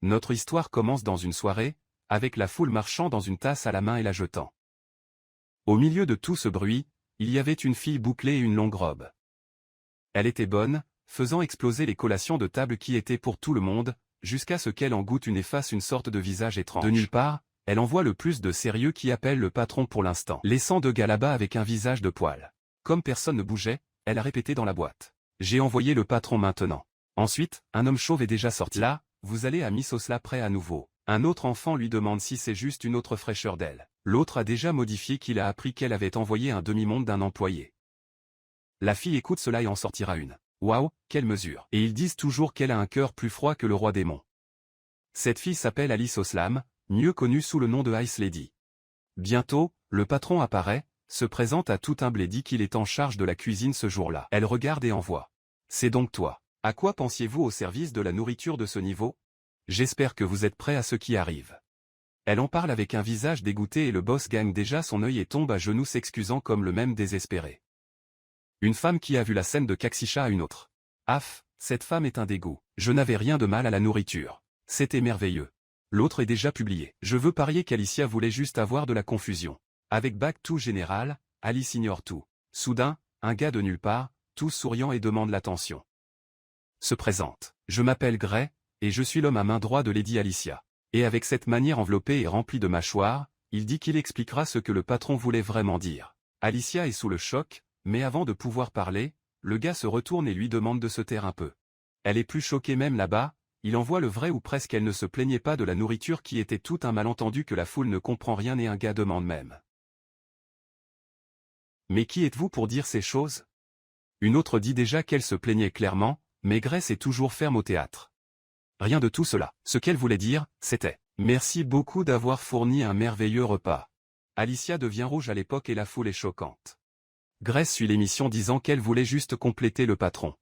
Notre histoire commence dans une soirée, avec la foule marchant dans une tasse à la main et la jetant. Au milieu de tout ce bruit, il y avait une fille bouclée et une longue robe. Elle était bonne, faisant exploser les collations de table qui étaient pour tout le monde, jusqu'à ce qu'elle en goûte une et fasse une sorte de visage étrange. De nulle part, elle envoie le plus de sérieux qui appelle le patron pour l'instant, laissant deux gars là-bas avec un visage de poil. Comme personne ne bougeait, elle a répété dans la boîte. J'ai envoyé le patron maintenant. Ensuite, un homme chauve est déjà sorti. Là, vous allez à Miss Osla prêt à nouveau. Un autre enfant lui demande si c'est juste une autre fraîcheur d'elle. L'autre a déjà modifié qu'il a appris qu'elle avait envoyé un demi-monde d'un employé. La fille écoute cela et en sortira une. Waouh, quelle mesure. Et ils disent toujours qu'elle a un cœur plus froid que le roi démon. Cette fille s'appelle Alice Oslam, mieux connue sous le nom de Ice Lady. Bientôt, le patron apparaît, se présente à tout humble et dit qu'il est en charge de la cuisine ce jour-là. Elle regarde et envoie. C'est donc toi. À quoi pensiez-vous au service de la nourriture de ce niveau? J'espère que vous êtes prêts à ce qui arrive. Elle en parle avec un visage dégoûté et le boss gagne déjà son œil et tombe à genoux s'excusant comme le même désespéré. Une femme qui a vu la scène de Kaxisha à une autre. Af, cette femme est un dégoût. Je n'avais rien de mal à la nourriture. C'était merveilleux. L'autre est déjà publié. Je veux parier qu'Alicia voulait juste avoir de la confusion. Avec bac tout général, Alice ignore tout. Soudain, un gars de nulle part, tout souriant et demande l'attention. Se présente. Je m'appelle Gray, et je suis l'homme à main droit de Lady Alicia. Et avec cette manière enveloppée et remplie de mâchoires, il dit qu'il expliquera ce que le patron voulait vraiment dire. Alicia est sous le choc, mais avant de pouvoir parler, le gars se retourne et lui demande de se taire un peu. Elle est plus choquée même là-bas, il en voit le vrai ou presque elle ne se plaignait pas de la nourriture qui était tout un malentendu que la foule ne comprend rien et un gars demande même. Mais qui êtes-vous pour dire ces choses? Une autre dit déjà qu'elle se plaignait clairement, mais Grace est toujours ferme au théâtre. Rien de tout cela. Ce qu'elle voulait dire, c'était « Merci beaucoup d'avoir fourni un merveilleux repas ». Alicia devient rouge à l'époque et la foule est choquante. Grace suit l'émission disant qu'elle voulait juste compléter le patron.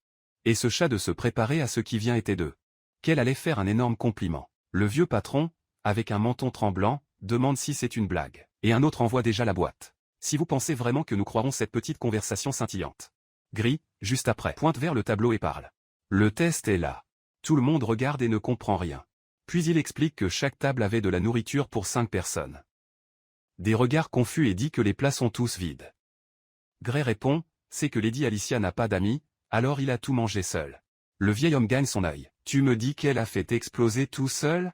Et ce chat de se préparer à ce qui vient était d'eux. Qu'elle allait faire un énorme compliment. Le vieux patron, avec un menton tremblant, demande si c'est une blague. Et un autre envoie déjà la boîte. Si vous pensez vraiment que nous croirons cette petite conversation scintillante. Gris, juste après, pointe vers le tableau et parle. Le test est là. Tout le monde regarde et ne comprend rien. Puis il explique que chaque table avait de la nourriture pour 5 personnes. Des regards confus et dit que les plats sont tous vides. Gray répond, c'est que Lady Alicia n'a pas d'amis, alors il a tout mangé seul. Le vieil homme gagne son œil. Tu me dis qu'elle a fait exploser tout seul?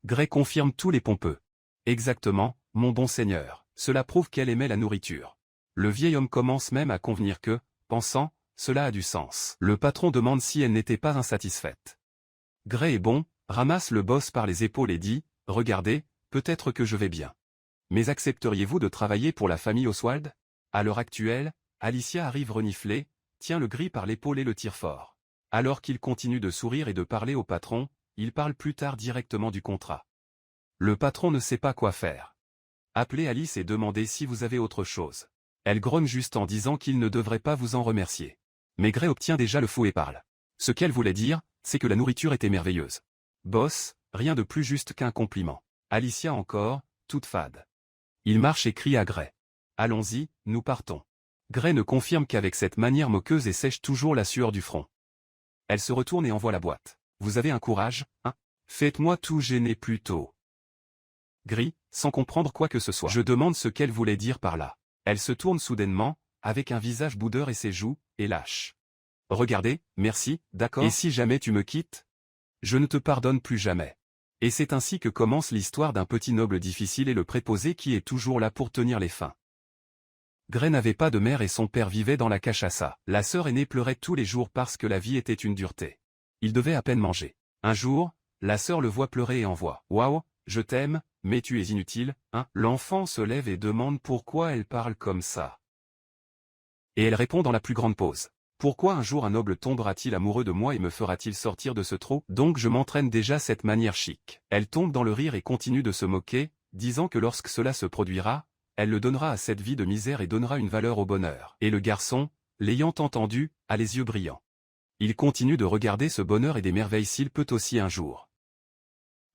Gray confirme tous les pompeux. Exactement, mon bon seigneur. Cela prouve qu'elle aimait la nourriture. Le vieil homme commence même à convenir que, pensant, cela a du sens. Le patron demande si elle n'était pas insatisfaite. Gray est bon, ramasse le boss par les épaules et dit, regardez, peut-être que je vais bien. Mais accepteriez-vous de travailler pour la famille Oswald? À l'heure actuelle, Alicia arrive reniflée, tient le gris par l'épaule et le tire fort. Alors qu'il continue de sourire et de parler au patron, il parle plus tard directement du contrat. Le patron ne sait pas quoi faire. Appelez Alice et demandez si vous avez autre chose. Elle grogne juste en disant qu'il ne devrait pas vous en remercier. Mais Gray obtient déjà le faux et parle. Ce qu'elle voulait dire, c'est que la nourriture était merveilleuse. Boss, rien de plus juste qu'un compliment. Alicia encore, toute fade. Il marche et crie à Gray. Allons-y, nous partons. Gray ne confirme qu'avec cette manière moqueuse et sèche toujours la sueur du front. Elle se retourne et envoie la boîte. Vous avez un courage, hein? Faites-moi tout gêner plus tôt. Gris, sans comprendre quoi que ce soit. Je demande ce qu'elle voulait dire par là. Elle se tourne soudainement, avec un visage boudeur et ses joues, et lâche. Regardez, merci, d'accord. Et si jamais tu me quittes? Je ne te pardonne plus jamais. Et c'est ainsi que commence l'histoire d'un petit noble difficile et le préposé qui est toujours là pour tenir les fins. Gray n'avait pas de mère et son père vivait dans la cachaça. La sœur aînée pleurait tous les jours parce que la vie était une dureté. Il devait à peine manger. Un jour, la sœur le voit pleurer et envoie. Waouh, je t'aime, mais tu es inutile, hein? L'enfant se lève et demande pourquoi elle parle comme ça. Et elle répond dans la plus grande pause. Pourquoi un jour un noble tombera-t-il amoureux de moi et me fera-t-il sortir de ce trou? Donc je m'entraîne déjà cette manière chic. Elle tombe dans le rire et continue de se moquer, disant que lorsque cela se produira, elle le donnera à cette vie de misère et donnera une valeur au bonheur. Et le garçon, l'ayant entendu, a les yeux brillants. Il continue de regarder ce bonheur et des merveilles s'il peut aussi un jour.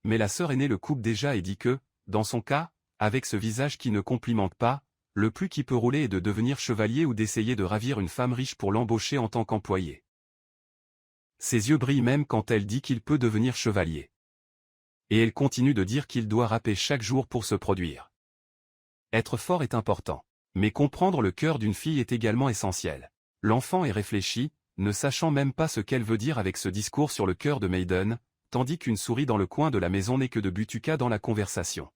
Mais la sœur aînée le coupe déjà et dit que, dans son cas, avec ce visage qui ne complimente pas, le plus qui peut rouler est de devenir chevalier ou d'essayer de ravir une femme riche pour l'embaucher en tant qu'employé. Ses yeux brillent même quand elle dit qu'il peut devenir chevalier. Et elle continue de dire qu'il doit rapper chaque jour pour se produire. Être fort est important. Mais comprendre le cœur d'une fille est également essentiel. L'enfant est réfléchi, ne sachant même pas ce qu'elle veut dire avec ce discours sur le cœur de Maiden, tandis qu'une souris dans le coin de la maison n'est que de Butuka dans la conversation.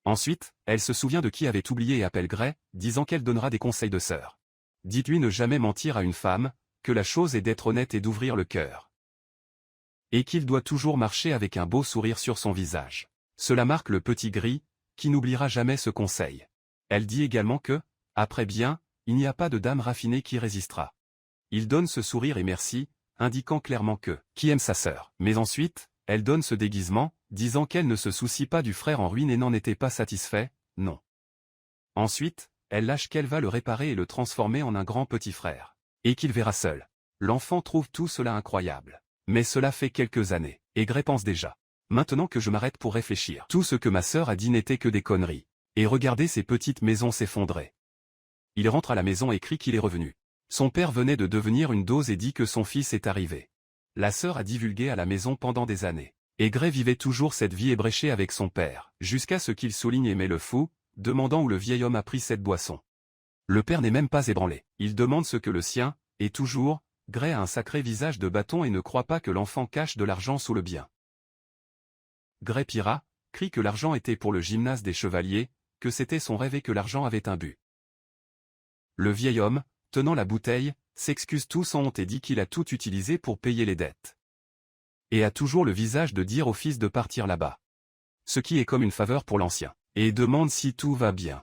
Ensuite, elle se souvient de qui avait oublié et appelle Gray, disant qu'elle donnera des conseils de sœur. Dites-lui ne jamais mentir à une femme, que la chose est d'être honnête et d'ouvrir le cœur. Et qu'il doit toujours marcher avec un beau sourire sur son visage. Cela marque le petit Gris, qui n'oubliera jamais ce conseil. Elle dit également que, après bien, il n'y a pas de dame raffinée qui résistera. Il donne ce sourire et merci, indiquant clairement que, qui aime sa sœur. Mais ensuite, elle donne ce déguisement, disant qu'elle ne se soucie pas du frère en ruine et n'en était pas satisfait, non. Ensuite, elle lâche qu'elle va le réparer et le transformer en un grand petit frère. Et qu'il verra seul. L'enfant trouve tout cela incroyable. Mais cela fait quelques années, et Gray pense déjà. Maintenant que je m'arrête pour réfléchir, tout ce que ma sœur a dit n'était que des conneries. Et regardez ces petites maisons s'effondrer. Il rentre à la maison et crie qu'il est revenu. Son père venait de devenir une dose et dit que son fils est arrivé. La sœur a divulgué à la maison pendant des années. Et Gray vivait toujours cette vie ébréchée avec son père, jusqu'à ce qu'il souligne aimer le fou, demandant où le vieil homme a pris cette boisson. Le père n'est même pas ébranlé. Il demande ce que le sien, et toujours, Gray a un sacré visage de bâton et ne croit pas que l'enfant cache de l'argent sous le bien. Gray Pira crie que l'argent était pour le gymnase des chevaliers, que c'était son rêve et que l'argent avait un but. Le vieil homme, tenant la bouteille, s'excuse tout sans honte et dit qu'il a tout utilisé pour payer les dettes. Et a toujours le visage de dire au fils de partir là-bas. Ce qui est comme une faveur pour l'ancien. Et demande si tout va bien.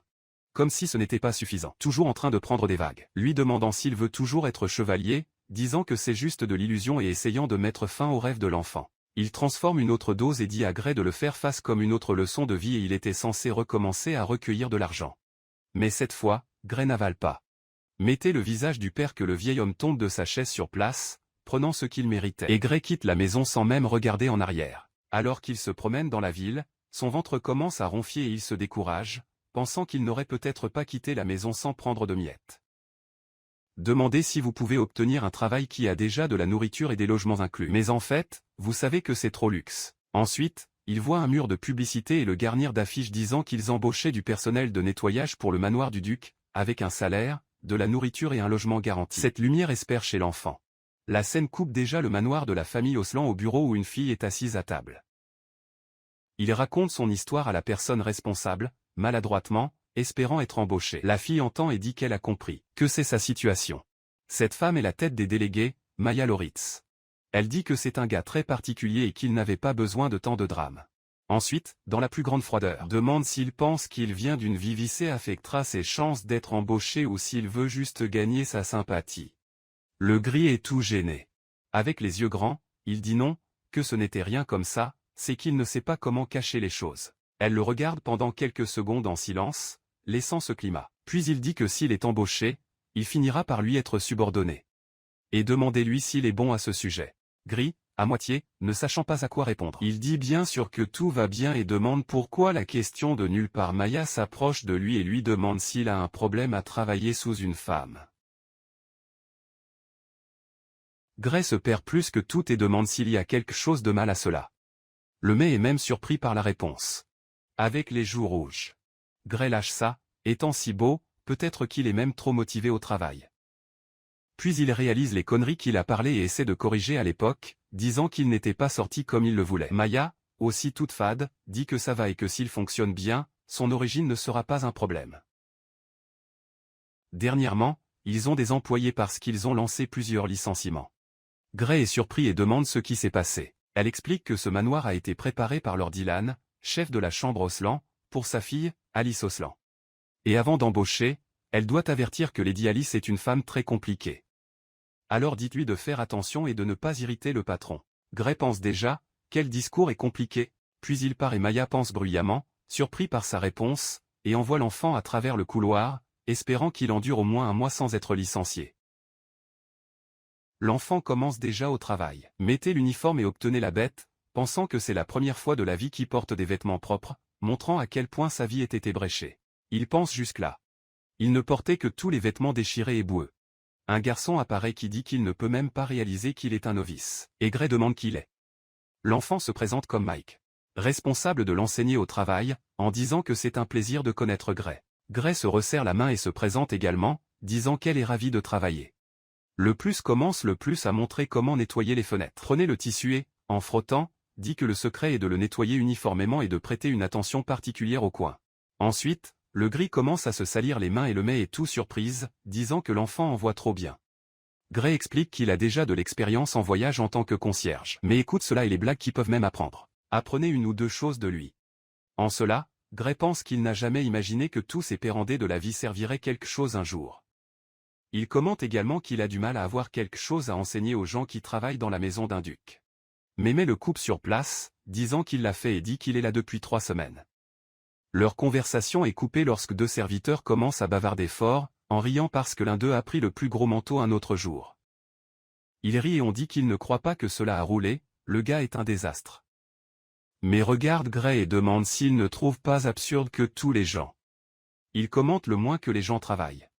Comme si ce n'était pas suffisant. Toujours en train de prendre des vagues. Lui demandant s'il veut toujours être chevalier, disant que c'est juste de l'illusion et essayant de mettre fin au rêve de l'enfant. Il transforme une autre dose et dit à Gray de le faire face comme une autre leçon de vie et il était censé recommencer à recueillir de l'argent. Mais cette fois, Gray n'avale pas. Mettez le visage du père que le vieil homme tombe de sa chaise sur place, prenant ce qu'il méritait. Et Gray quitte la maison sans même regarder en arrière. Alors qu'il se promène dans la ville, son ventre commence à ronfler et il se décourage, pensant qu'il n'aurait peut-être pas quitté la maison sans prendre de miettes. Demandez si vous pouvez obtenir un travail qui a déjà de la nourriture et des logements inclus. Mais en fait, vous savez que c'est trop luxe. Ensuite, il voit un mur de publicité et le garnir d'affiches disant qu'ils embauchaient du personnel de nettoyage pour le manoir du duc, avec un salaire, de la nourriture et un logement garanti. Cette lumière espère chez l'enfant. La scène coupe déjà le manoir de la famille Oslan au bureau où une fille est assise à table. Il raconte son histoire à la personne responsable, maladroitement, espérant être embauché. La fille entend et dit qu'elle a compris, que c'est sa situation. Cette femme est la tête des délégués, Maya Loritz. Elle dit que c'est un gars très particulier et qu'il n'avait pas besoin de tant de drame. Ensuite, dans la plus grande froideur, demande s'il pense qu'il vient d'une vie viciée affectera ses chances d'être embauché ou s'il veut juste gagner sa sympathie. Le Gris est tout gêné. Avec les yeux grands, il dit non, que ce n'était rien comme ça, c'est qu'il ne sait pas comment cacher les choses. Elle le regarde pendant quelques secondes en silence, laissant ce climat. Puis il dit que s'il est embauché, il finira par lui être subordonné. Et demandez-lui s'il est bon à ce sujet. Gris, à moitié, ne sachant pas à quoi répondre. Il dit bien sûr que tout va bien et demande pourquoi la question de nulle part. Maya s'approche de lui et lui demande s'il a un problème à travailler sous une femme. Gray se perd plus que tout et demande s'il y a quelque chose de mal à cela. Le mets est même surpris par la réponse. Avec les joues rouges. Gray lâche ça, étant si beau, peut-être qu'il est même trop motivé au travail. Puis il réalise les conneries qu'il a parlé et essaie de corriger à l'époque, disant qu'il n'était pas sorti comme il le voulait. Maya, aussi toute fade, dit que ça va et que s'il fonctionne bien, son origine ne sera pas un problème. Dernièrement, ils ont des employés parce qu'ils ont lancé plusieurs licenciements. Gray est surpris et demande ce qui s'est passé. Elle explique que ce manoir a été préparé par Lord Dylan, chef de la chambre Oslan, pour sa fille, Alice Oslan. Et avant d'embaucher, elle doit avertir que Lady Alice est une femme très compliquée. Alors dites-lui de faire attention et de ne pas irriter le patron. Gray pense déjà, quel discours est compliqué, puis il part et Maya pense bruyamment, surpris par sa réponse, et envoie l'enfant à travers le couloir, espérant qu'il endure au moins un mois sans être licencié. L'enfant commence déjà au travail. Mettez l'uniforme et obtenez la bête, pensant que c'est la première fois de la vie qu'il porte des vêtements propres, montrant à quel point sa vie était ébréchée. Il pense jusque-là. Il ne portait que tous les vêtements déchirés et boueux. Un garçon apparaît qui dit qu'il ne peut même pas réaliser qu'il est un novice. Et Gray demande qui il est. L'enfant se présente comme Mike. responsable de l'enseigner au travail, en disant que c'est un plaisir de connaître Gray. Gray se resserre la main et se présente également, disant qu'elle est ravie de travailler. Le plus commence le plus à montrer comment nettoyer les fenêtres. Prenez le tissu et, en frottant, dit que le secret est de le nettoyer uniformément et de prêter une attention particulière au coin. Ensuite, le gris commence à se salir les mains et le met est tout surprise, disant que l'enfant en voit trop bien. Gray explique qu'il a déjà de l'expérience en voyage en tant que concierge. Mais écoute cela et les blagues qui peuvent même apprendre. Apprenez une ou deux choses de lui. En cela, Gray pense qu'il n'a jamais imaginé que tous ces pérandés de la vie serviraient quelque chose un jour. Il commente également qu'il a du mal à avoir quelque chose à enseigner aux gens qui travaillent dans la maison d'un duc. Mémé le coupe sur place, disant qu'il l'a fait et dit qu'il est là depuis 3 semaines. Leur conversation est coupée lorsque 2 serviteurs commencent à bavarder fort, en riant parce que l'un d'eux a pris le plus gros manteau un autre jour. Il rit et on dit qu'il ne croit pas que cela a roulé, le gars est un désastre. Mais regarde Gray et demande s'il ne trouve pas absurde que tous les gens. Il commente le moins que les gens travaillent.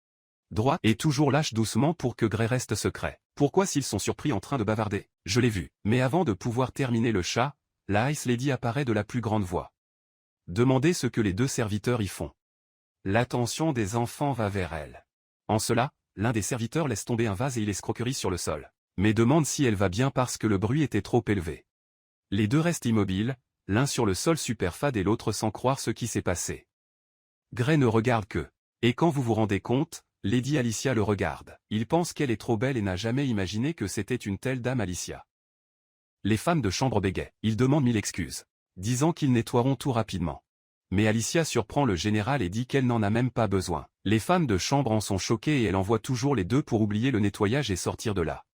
Droit et toujours lâche doucement pour que Gray reste secret. Pourquoi s'ils sont surpris en train de bavarder? Je l'ai vu. Mais avant de pouvoir terminer le chat, la Ice Lady apparaît de la plus grande voix. Demandez ce que les 2 serviteurs y font. L'attention des enfants va vers elle. En cela, l'un des serviteurs laisse tomber un vase et il escroquerie sur le sol. Mais demande si elle va bien parce que le bruit était trop élevé. Les 2 restent immobiles, l'un sur le sol super fade et l'autre sans croire ce qui s'est passé. Gray ne regarde que. Et quand vous vous rendez compte, Lady Alicia le regarde. Il pense qu'elle est trop belle et n'a jamais imaginé que c'était une telle dame Alicia. Les femmes de chambre bégayent. Ils demandent 1000 excuses, disant qu'ils nettoieront tout rapidement. Mais Alicia surprend le général et dit qu'elle n'en a même pas besoin. Les femmes de chambre en sont choquées et elle envoie toujours les 2 pour oublier le nettoyage et sortir de là.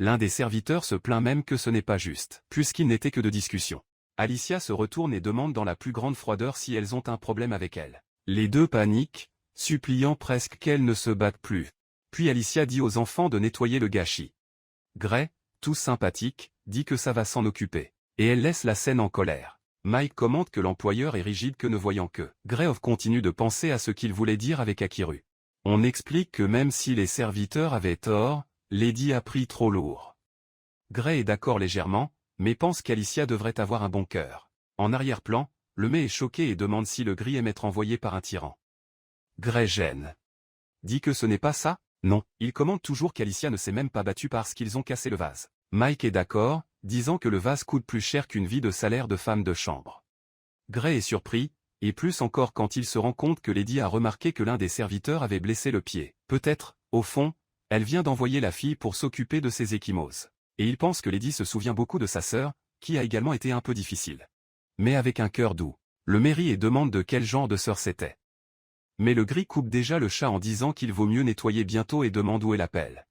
L'un des serviteurs se plaint même que ce n'est pas juste, puisqu'il n'était que de discussion. Alicia se retourne et demande dans la plus grande froideur si elles ont un problème avec elle. Les 2 paniquent, suppliant presque qu'elles ne se battent plus. Puis Alicia dit aux enfants de nettoyer le gâchis. Gray, tout sympathique, dit que ça va s'en occuper. Et elle laisse la scène en colère. Mike commente que l'employeur est rigide que ne voyant que. Gray continue de penser à ce qu'il voulait dire avec Akiru. On explique que même si les serviteurs avaient tort, Lady a pris trop lourd. Gray est d'accord légèrement, mais pense qu'Alicia devrait avoir un bon cœur. En arrière-plan, le mec est choqué et demande si le gris aime être envoyé par un tyran. Gray gêne. Dit que ce n'est pas ça? Non. Il commente toujours qu'Alicia ne s'est même pas battue parce qu'ils ont cassé le vase. Mike est d'accord, disant que le vase coûte plus cher qu'une vie de salaire de femme de chambre. Gray est surpris, et plus encore quand il se rend compte que Lady a remarqué que l'un des serviteurs avait blessé le pied. Peut-être, au fond, elle vient d'envoyer la fille pour s'occuper de ses échymoses. Et il pense que Lady se souvient beaucoup de sa sœur, qui a également été un peu difficile. Mais avec un cœur doux. Le mairie et demande de quel genre de sœur c'était. Mais le gris coupe déjà le chat en disant qu'il vaut mieux nettoyer bientôt et demande où est la pelle.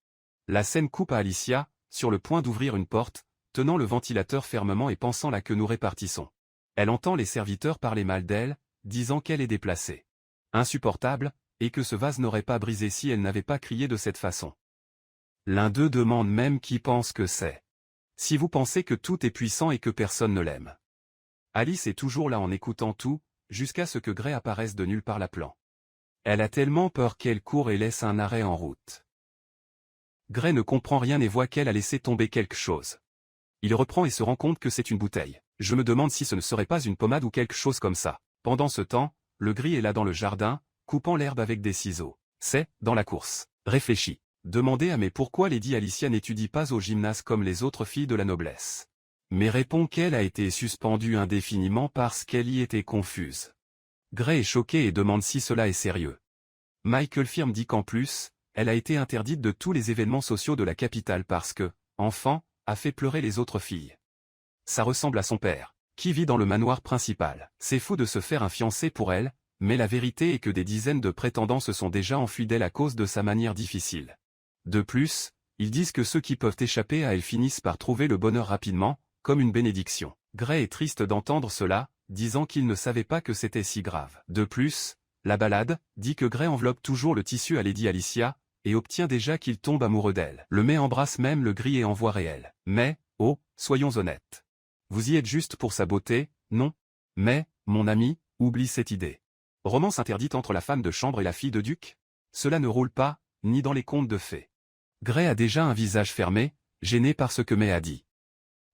La scène coupe à Alicia, sur le point d'ouvrir une porte, tenant le ventilateur fermement et pensant là que nous répartissons. Elle entend les serviteurs parler mal d'elle, disant qu'elle est déplacée. Insupportable, et que ce vase n'aurait pas brisé si elle n'avait pas crié de cette façon. L'un d'eux demande même qui pense que c'est. Si vous pensez que tout est puissant et que personne ne l'aime. Alice est toujours là en écoutant tout, jusqu'à ce que Gray apparaisse de nulle part l'appelant. Elle a tellement peur qu'elle court et laisse un arrêt en route. Gray ne comprend rien et voit qu'elle a laissé tomber quelque chose. Il reprend et se rend compte que c'est une bouteille. Je me demande si ce ne serait pas une pommade ou quelque chose comme ça. Pendant ce temps, le gris est là dans le jardin, coupant l'herbe avec des ciseaux. C'est, dans la course. Réfléchis. Demandez à mais pourquoi Lady Alicia n'étudie pas au gymnase comme les autres filles de la noblesse. Mais répond qu'elle a été suspendue indéfiniment parce qu'elle y était confuse. Gray est choqué et demande si cela est sérieux. Michael Firm dit qu'en plus, elle a été interdite de tous les événements sociaux de la capitale parce que, enfant, a fait pleurer les autres filles. Ça ressemble à son père, qui vit dans le manoir principal. C'est fou de se faire un fiancé pour elle, mais la vérité est que des dizaines de prétendants se sont déjà enfuis d'elle à cause de sa manière difficile. De plus, ils disent que ceux qui peuvent échapper à elle finissent par trouver le bonheur rapidement, comme une bénédiction. Gray est triste d'entendre cela, disant qu'il ne savait pas que c'était si grave. De plus, la balade, dit que Gray enveloppe toujours le tissu à Lady Alicia, et obtient déjà qu'il tombe amoureux d'elle. Le mec embrasse même le gris et en voix réelle. Mais, oh, soyons honnêtes. Vous y êtes juste pour sa beauté, non? Mais, mon ami, oublie cette idée. Romance interdite entre la femme de chambre et la fille de duc? Cela ne roule pas, ni dans les contes de fées. Gray a déjà un visage fermé, gêné par ce que May a dit.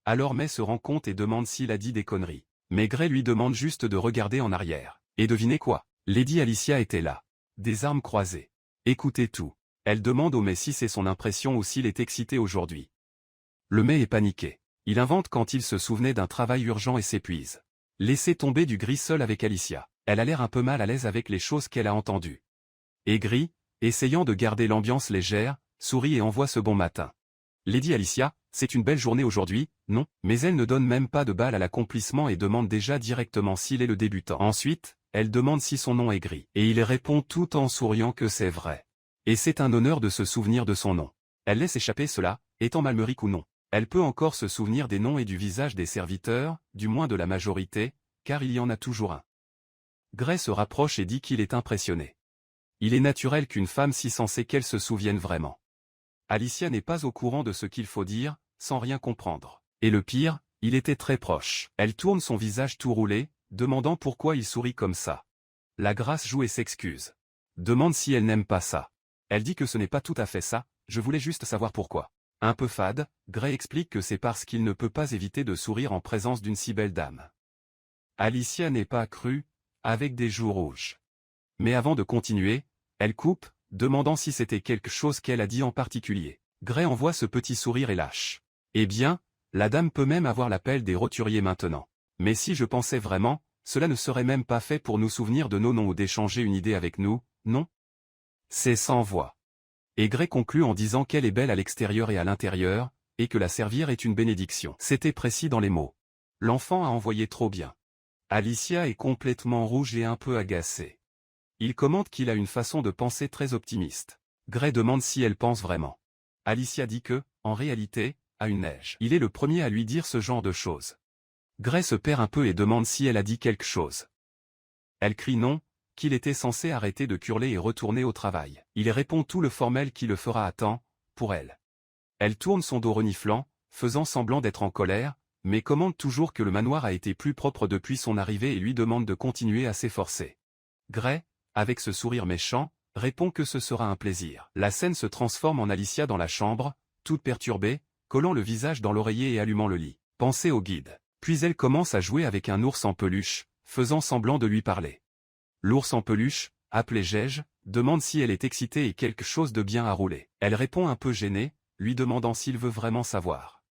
Alors May se rend compte et demande s'il a dit des conneries. Mais Gray lui demande juste de regarder en arrière. Et devinez quoi? Lady Alicia était là. Des armes croisées. Écoutez tout. Elle demande au May si c'est son impression ou s'il est excité aujourd'hui. Le May est paniqué. Il invente quand il se souvenait d'un travail urgent et s'épuise. Laissez tomber du Gris seul avec Alicia. Elle a l'air un peu mal à l'aise avec les choses qu'elle a entendues. Et Gris, essayant de garder l'ambiance légère, sourit et envoie ce bon matin. Lady Alicia, c'est une belle journée aujourd'hui, non? Mais elle ne donne même pas de balle à l'accomplissement et demande déjà directement s'il est le débutant. Ensuite, elle demande si son nom est Gris. Et il répond tout en souriant que c'est vrai. Et c'est un honneur de se souvenir de son nom. Elle laisse échapper cela, étant Malmeric ou non. Elle peut encore se souvenir des noms et du visage des serviteurs, du moins de la majorité, car il y en a toujours un. Gray se rapproche et dit qu'il est impressionné. Il est naturel qu'une femme si sensée qu'elle se souvienne vraiment. Alicia n'est pas au courant de ce qu'il faut dire, sans rien comprendre. Et le pire, il était très proche. Elle tourne son visage tout roulé, demandant pourquoi il sourit comme ça. La grâce joue et s'excuse. Demande si elle n'aime pas ça. Elle dit que ce n'est pas tout à fait ça, je voulais juste savoir pourquoi. Un peu fade, Gray explique que c'est parce qu'il ne peut pas éviter de sourire en présence d'une si belle dame. Alicia n'est pas crue, avec des joues rouges. Mais avant de continuer, elle coupe, demandant si c'était quelque chose qu'elle a dit en particulier. Gray envoie ce petit sourire et lâche. Eh bien, la dame peut même avoir l'appel des roturiers maintenant. Mais si je pensais vraiment, cela ne serait même pas fait pour nous souvenir de nos noms ou d'échanger une idée avec nous, non? C'est sans voix. Et Gray conclut en disant qu'elle est belle à l'extérieur et à l'intérieur, et que la servir est une bénédiction. C'était précis dans les mots. L'enfant a envoyé trop bien. Alicia est complètement rouge et un peu agacée. Il commente qu'il a une façon de penser très optimiste. Gray demande si elle pense vraiment. Alicia dit que, en réalité, à une neige. Il est le premier à lui dire ce genre de choses. Gray se perd un peu et demande si elle a dit quelque chose. Elle crie non, qu'il était censé arrêter de curler et retourner au travail. Il répond tout le formel qui le fera à temps, pour elle. Elle tourne son dos reniflant, faisant semblant d'être en colère, mais commente toujours que le manoir a été plus propre depuis son arrivée et lui demande de continuer à s'efforcer. Gray, avec ce sourire méchant, répond que ce sera un plaisir. La scène se transforme en Alicia dans la chambre, toute perturbée, collant le visage dans l'oreiller et allumant le lit. Pensez au guide. Puis elle commence à jouer avec un ours en peluche, faisant semblant de lui parler. L'ours en peluche, appelé Gege, demande si elle est excitée et quelque chose de bien à rouler. Elle répond un peu gênée, lui demandant s'il veut vraiment savoir.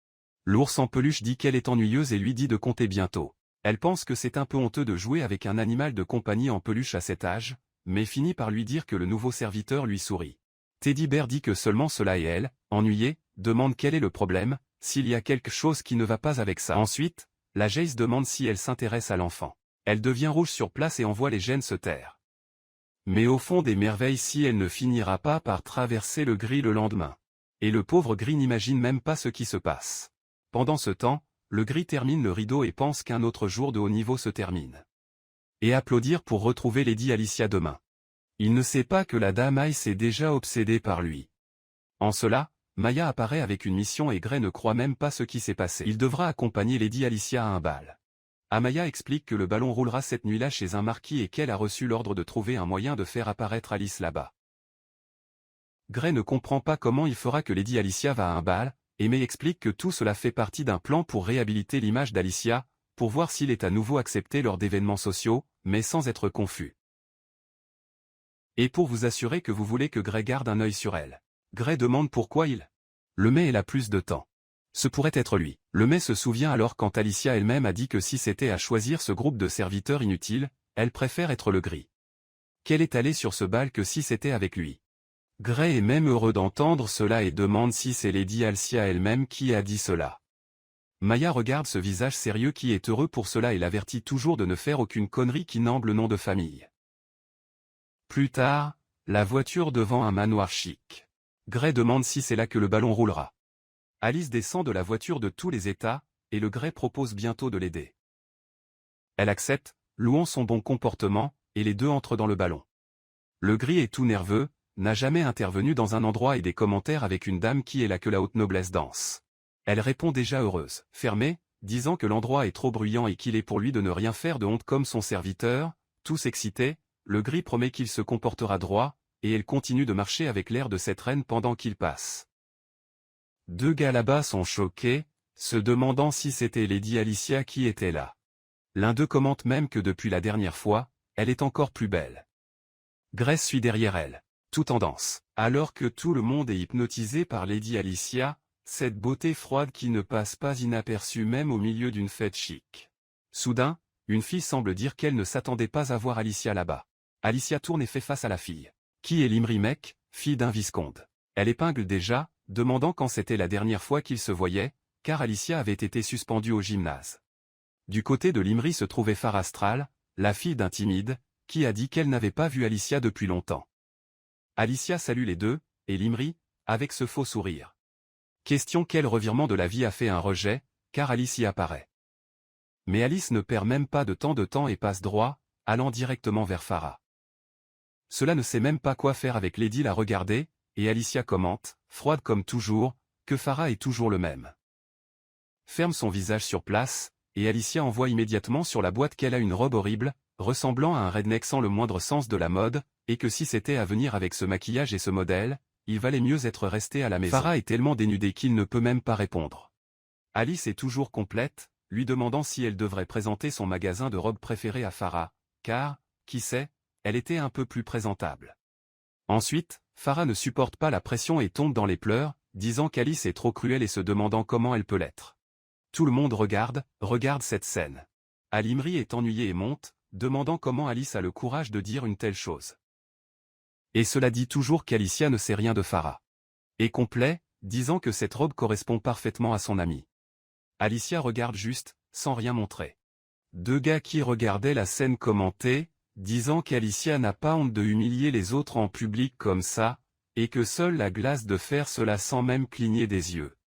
L'ours en peluche dit qu'elle est ennuyeuse et lui dit de compter bientôt. Elle pense que c'est un peu honteux de jouer avec un animal de compagnie en peluche à cet âge, mais finit par lui dire que le nouveau serviteur lui sourit. Teddy Bear dit que seulement cela et elle, ennuyée, demande quel est le problème, s'il y a quelque chose qui ne va pas avec ça. Ensuite, la Jace demande si elle s'intéresse à l'enfant. Elle devient rouge sur place et envoie les gènes se taire. Mais au fond des merveilles si elle ne finira pas par traverser le Gris le lendemain. Et le pauvre Gris n'imagine même pas ce qui se passe. Pendant ce temps, le Gris termine le rideau et pense qu'un autre jour de haut niveau se termine. Et applaudir pour retrouver Lady Alicia demain. Il ne sait pas que la dame Ice est déjà obsédée par lui. En cela, Maya apparaît avec une mission et Gray ne croit même pas ce qui s'est passé. Il devra accompagner Lady Alicia à un bal. Amaya explique que le ballon roulera cette nuit-là chez un marquis et qu'elle a reçu l'ordre de trouver un moyen de faire apparaître Alice là-bas. Gray ne comprend pas comment il fera que Lady Alicia va à un bal, et May explique que tout cela fait partie d'un plan pour réhabiliter l'image d'Alicia, pour voir s'il est à nouveau accepté lors d'événements sociaux, mais sans être confus. Et pour vous assurer que vous voulez que Gray garde un œil sur elle. Gray demande pourquoi il. Le May a plus de temps. Ce pourrait être lui. Le May se souvient alors quand Alicia elle-même a dit que si c'était à choisir ce groupe de serviteurs inutiles, elle préfère être le Gris. Qu'elle est allée sur ce bal que si c'était avec lui. Gray est même heureux d'entendre cela et demande si c'est Lady Alicia elle-même qui a dit cela. Maya regarde ce visage sérieux qui est heureux pour cela et l'avertit toujours de ne faire aucune connerie qui n'emble le nom de famille. Plus tard, la voiture devant un manoir chic. Gray demande si c'est là que le ballon roulera. Alice descend de la voiture de tous les états, et le Gray propose bientôt de l'aider. Elle accepte, louant son bon comportement, et les deux entrent dans le ballon. Le Gris est tout nerveux, n'a jamais intervenu dans un endroit et des commentaires avec une dame qui est là que la haute noblesse danse. Elle répond déjà heureuse, fermée, disant que l'endroit est trop bruyant et qu'il est pour lui de ne rien faire de honte comme son serviteur. Tous excités, le Gris promet qu'il se comportera droit, et elle continue de marcher avec l'air de cette reine pendant qu'il passe. Deux gars là-bas sont choqués, se demandant si c'était Lady Alicia qui était là. L'un d'eux commente même que depuis la dernière fois, elle est encore plus belle. Grace suit derrière elle, tout en danse. Alors que tout le monde est hypnotisé par Lady Alicia, cette beauté froide qui ne passe pas inaperçue même au milieu d'une fête chic. Soudain, une fille semble dire qu'elle ne s'attendait pas à voir Alicia là-bas. Alicia tourne et fait face à la fille. Qui est Limri Mec, fille d'un viscomte. Elle épingle déjà, demandant quand c'était la dernière fois qu'ils se voyaient, car Alicia avait été suspendue au gymnase. Du côté de Limri se trouvait Farah Astral, la fille d'un timide, qui a dit qu'elle n'avait pas vu Alicia depuis longtemps. Alicia salue les deux, et Limri, avec ce faux sourire. Question: quel revirement de la vie a fait un rejet, car Alice y apparaît. Mais Alice ne perd même pas de temps et passe droit, allant directement vers Farah. Cela ne sait même pas quoi faire avec Lady la regarder, et Alicia commente, froide comme toujours, que Farah est toujours le même. Ferme son visage sur place, et Alicia envoie immédiatement sur la boîte qu'elle a une robe horrible, ressemblant à un redneck sans le moindre sens de la mode, et que si c'était à venir avec ce maquillage et ce modèle, il valait mieux être resté à la maison. Farah est tellement dénudée qu'il ne peut même pas répondre. Alice est toujours complète, lui demandant si elle devrait présenter son magasin de robes préféré à Farah, car, qui sait, elle était un peu plus présentable. Ensuite, Farah ne supporte pas la pression et tombe dans les pleurs, disant qu'Alice est trop cruelle et se demandant comment elle peut l'être. Tout le monde regarde cette scène. Limri est ennuyé et monte, demandant comment Alice a le courage de dire une telle chose. Et cela dit toujours qu'Alicia ne sait rien de Farah. Et complet, disant que cette robe correspond parfaitement à son amie. Alicia regarde juste, sans rien montrer. Deux gars qui regardaient la scène commentaient, disant qu'Alicia n'a pas honte de humilier les autres en public comme ça, et que seule la glace de faire cela sans même cligner des yeux.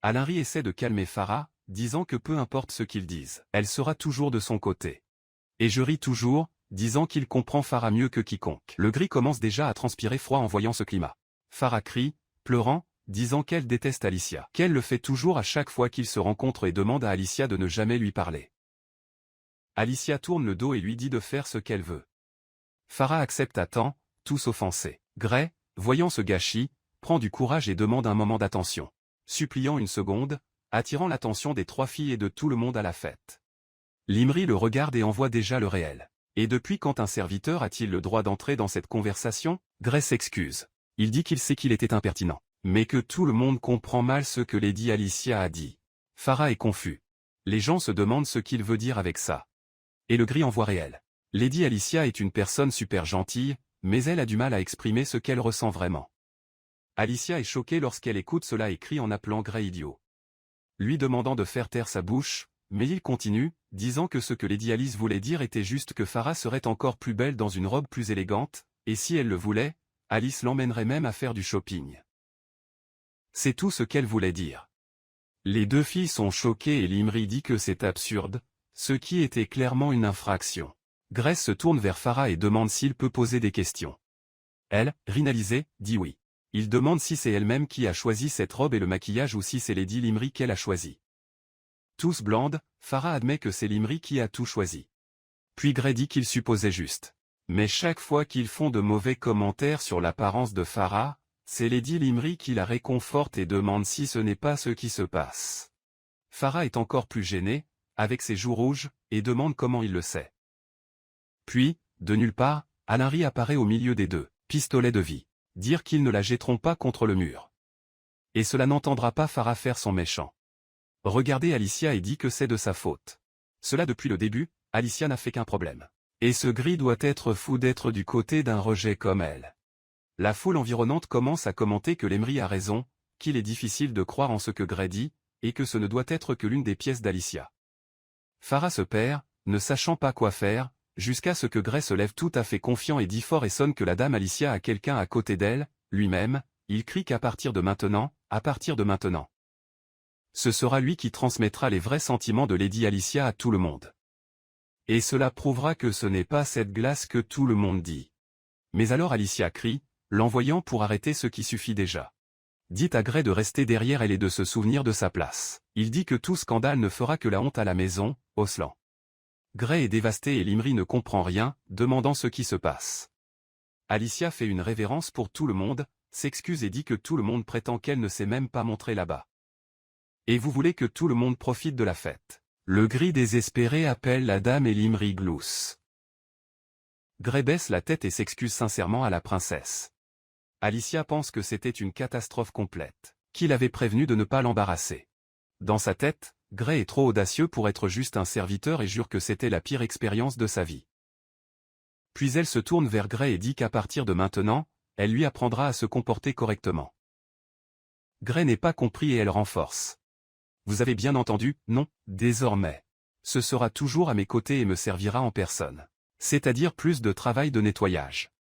Limri essaie de calmer Farah, disant que peu importe ce qu'ils disent, elle sera toujours de son côté. Et je ris toujours, disant qu'il comprend Farah mieux que quiconque. Le gris commence déjà à transpirer froid en voyant ce climat. Farah crie, pleurant, disant qu'elle déteste Alicia, qu'elle le fait toujours à chaque fois qu'ils se rencontrent et demande à Alicia de ne jamais lui parler. Alicia tourne le dos et lui dit de faire ce qu'elle veut. Farah accepte à temps, tous offensés. Gray, voyant ce gâchis, prend du courage et demande un moment d'attention. Suppliant une seconde, attirant l'attention des trois filles et de tout le monde à la fête. Limri le regarde et en voit déjà le réel. Et depuis quand un serviteur a-t-il le droit d'entrer dans cette conversation? Gray s'excuse. Il dit qu'il sait qu'il était impertinent, mais que tout le monde comprend mal ce que Lady Alicia a dit. Farah est confus. Les gens se demandent ce qu'il veut dire avec ça. Et le gris en voit réel. Lady Alicia est une personne super gentille, mais elle a du mal à exprimer ce qu'elle ressent vraiment. Alicia est choquée lorsqu'elle écoute cela et crie en appelant Gray idiot. Lui demandant de faire taire sa bouche, mais il continue, disant que ce que Lady Alice voulait dire était juste que Farah serait encore plus belle dans une robe plus élégante, et si elle le voulait, Alice l'emmènerait même à faire du shopping. C'est tout ce qu'elle voulait dire. Les deux filles sont choquées et Limri dit que c'est absurde, ce qui était clairement une infraction. Grace se tourne vers Farah et demande s'il peut poser des questions. Elle, rinalisée, dit oui. Il demande si c'est elle-même qui a choisi cette robe et le maquillage ou si c'est Lady Limri qu'elle a choisi. Tous blandent, Farah admet que c'est Limri qui a tout choisi. Puis Gray dit qu'il supposait juste. Mais chaque fois qu'ils font de mauvais commentaires sur l'apparence de Farah, c'est Lady Limri qui la réconforte et demande si ce n'est pas ce qui se passe. Farah est encore plus gênée, avec ses joues rouges, et demande comment il le sait. Puis, de nulle part, Limri apparaît au milieu des deux, pistolet de vie. Dire qu'ils ne la jetteront pas contre le mur. Et cela n'entendra pas Farah faire son méchant. Regardez Alicia et dit que c'est de sa faute. Cela depuis le début, Alicia n'a fait qu'un problème. Et ce gris doit être fou d'être du côté d'un rejet comme elle. La foule environnante commence à commenter que Limri a raison, qu'il est difficile de croire en ce que Gray dit, et que ce ne doit être que l'une des pièces d'Alicia. Farah se perd, ne sachant pas quoi faire, jusqu'à ce que Gray se lève tout à fait confiant et dit fort et sonne que la dame Alicia a quelqu'un à côté d'elle, lui-même, il crie qu'à partir de maintenant, ce sera lui qui transmettra les vrais sentiments de Lady Alicia à tout le monde. Et cela prouvera que ce n'est pas cette glace que tout le monde dit. Mais alors Alicia crie, l'envoyant pour arrêter ce qui suffit déjà. Dit à Gray de rester derrière elle et de se souvenir de sa place. Il dit que tout scandale ne fera que la honte à la maison, oscillant. Gray est dévasté et Limri ne comprend rien, demandant ce qui se passe. Alicia fait une révérence pour tout le monde, s'excuse et dit que tout le monde prétend qu'elle ne s'est même pas montrée là-bas. Et vous voulez que tout le monde profite de la fête. Le gris désespéré appelle la dame Elimri Glous. Gray baisse la tête et s'excuse sincèrement à la princesse. Alicia pense que c'était une catastrophe complète, qu'il avait prévenu de ne pas l'embarrasser. Dans sa tête, Gray est trop audacieux pour être juste un serviteur et jure que c'était la pire expérience de sa vie. Puis elle se tourne vers Gray et dit qu'à partir de maintenant, elle lui apprendra à se comporter correctement. Gray n'est pas compris et elle renforce. Vous avez bien entendu, non, désormais. Ce sera toujours à mes côtés et me servira en personne. C'est-à-dire plus de travail de nettoyage.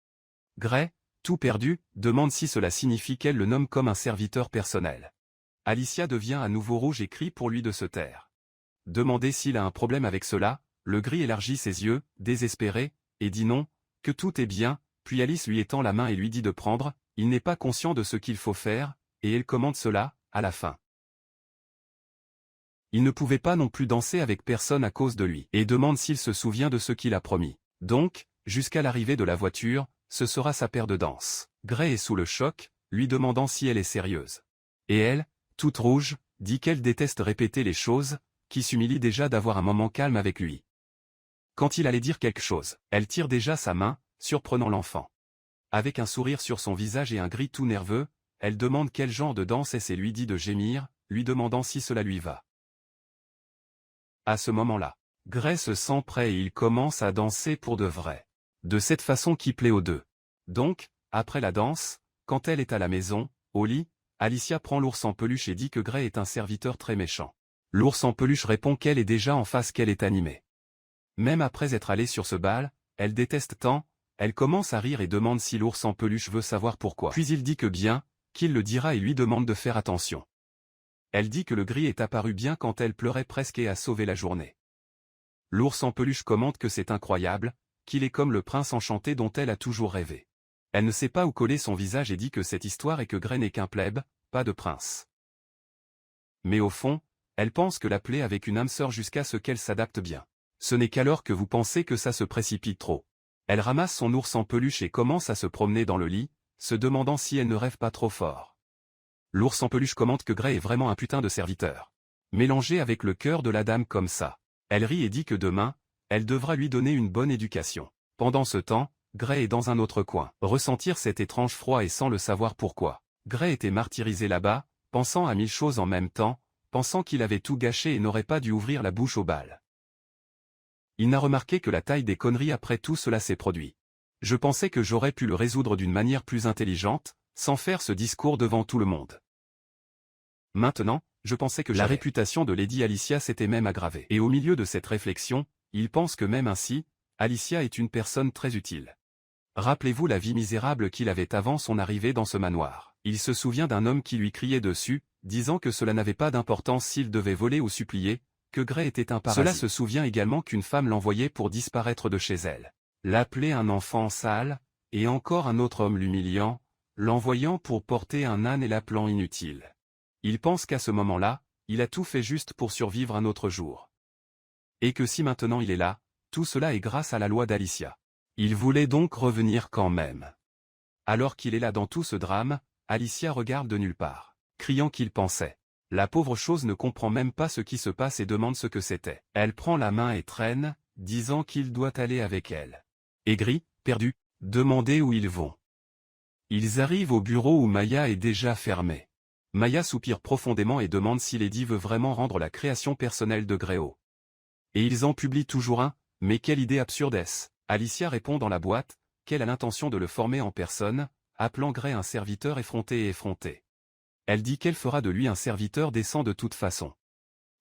Gray, tout perdu, demande si cela signifie qu'elle le nomme comme un serviteur personnel. Alicia devient à nouveau rouge et crie pour lui de se taire. Demandez s'il a un problème avec cela, le gris élargit ses yeux, désespéré, et dit non, que tout est bien, puis Alice lui étend la main et lui dit de prendre, il n'est pas conscient de ce qu'il faut faire, et elle commande cela, à la fin. Il ne pouvait pas non plus danser avec personne à cause de lui, et demande s'il se souvient de ce qu'il a promis. Donc, jusqu'à l'arrivée de la voiture, ce sera sa paire de danse. Gray est sous le choc, lui demandant si elle est sérieuse. Et elle, toute rouge, dit qu'elle déteste répéter les choses, qui s'humilie déjà d'avoir un moment calme avec lui. Quand il allait dire quelque chose, elle tire déjà sa main, surprenant l'enfant. Avec un sourire sur son visage et un gris tout nerveux, elle demande quel genre de danse est-ce et lui dit de gémir, lui demandant si cela lui va. À ce moment-là, Gray se sent prêt et il commence à danser pour de vrai. De cette façon qui plaît aux deux. Donc, après la danse, quand elle est à la maison, au lit, Alicia prend l'ours en peluche et dit que Gray est un serviteur très méchant. L'ours en peluche répond qu'elle est déjà en face qu'elle est animée. Même après être allée sur ce bal, elle déteste tant, elle commence à rire et demande si l'ours en peluche veut savoir pourquoi. Puis il dit que bien, qu'il le dira et lui demande de faire attention. Elle dit que le gris est apparu bien quand elle pleurait presque et a sauvé la journée. L'ours en peluche commente que c'est incroyable, qu'il est comme le prince enchanté dont elle a toujours rêvé. Elle ne sait pas où coller son visage et dit que cette histoire est que Gray n'est qu'un plèbe, pas de prince. Mais au fond, elle pense que l'appeler avec une âme sœur jusqu'à ce qu'elle s'adapte bien. Ce n'est qu'alors que vous pensez que ça se précipite trop. Elle ramasse son ours en peluche et commence à se promener dans le lit, se demandant si elle ne rêve pas trop fort. L'ours en peluche commente que Gray est vraiment un putain de serviteur. Mélangé avec le cœur de la dame comme ça. Elle rit et dit que demain, elle devra lui donner une bonne éducation. Pendant ce temps, Gray est dans un autre coin. Ressentir cet étrange froid et sans le savoir pourquoi. Gray était martyrisé là-bas, pensant à 1000 choses en même temps, pensant qu'il avait tout gâché et n'aurait pas dû ouvrir la bouche au bal. Il n'a remarqué que la taille des conneries après tout cela s'est produit. Je pensais que j'aurais pu le résoudre d'une manière plus intelligente, sans faire ce discours devant tout le monde. Maintenant, je pensais que la réputation de Lady Alicia s'était même aggravée. Et au milieu de cette réflexion, il pense que même ainsi, Alicia est une personne très utile. Rappelez-vous la vie misérable qu'il avait avant son arrivée dans ce manoir. Il se souvient d'un homme qui lui criait dessus, disant que cela n'avait pas d'importance s'il devait voler ou supplier, que Gray était un parasite. Cela se souvient également qu'une femme l'envoyait pour disparaître de chez elle. L'appeler un enfant sale, et encore un autre homme l'humiliant, l'envoyant pour porter un âne et l'appelant inutile. Il pense qu'à ce moment-là, il a tout fait juste pour survivre un autre jour. Et que si maintenant il est là, tout cela est grâce à la loi d'Alicia. Il voulait donc revenir quand même. Alors qu'il est là dans tout ce drame, Alicia regarde de nulle part, criant qu'il pensait. La pauvre chose ne comprend même pas ce qui se passe et demande ce que c'était. Elle prend la main et traîne, disant qu'il doit aller avec elle. Aigri, perdu, demandez où ils vont. Ils arrivent au bureau où Maya est déjà fermée. Maya soupire profondément et demande si Lady veut vraiment rendre la création personnelle de Gréo. Et ils en publient toujours un, mais quelle idée absurde est-ce? Alicia répond dans la boîte, qu'elle a l'intention de le former en personne, appelant Gray un serviteur effronté et effronté. Elle dit qu'elle fera de lui un serviteur décent de toute façon.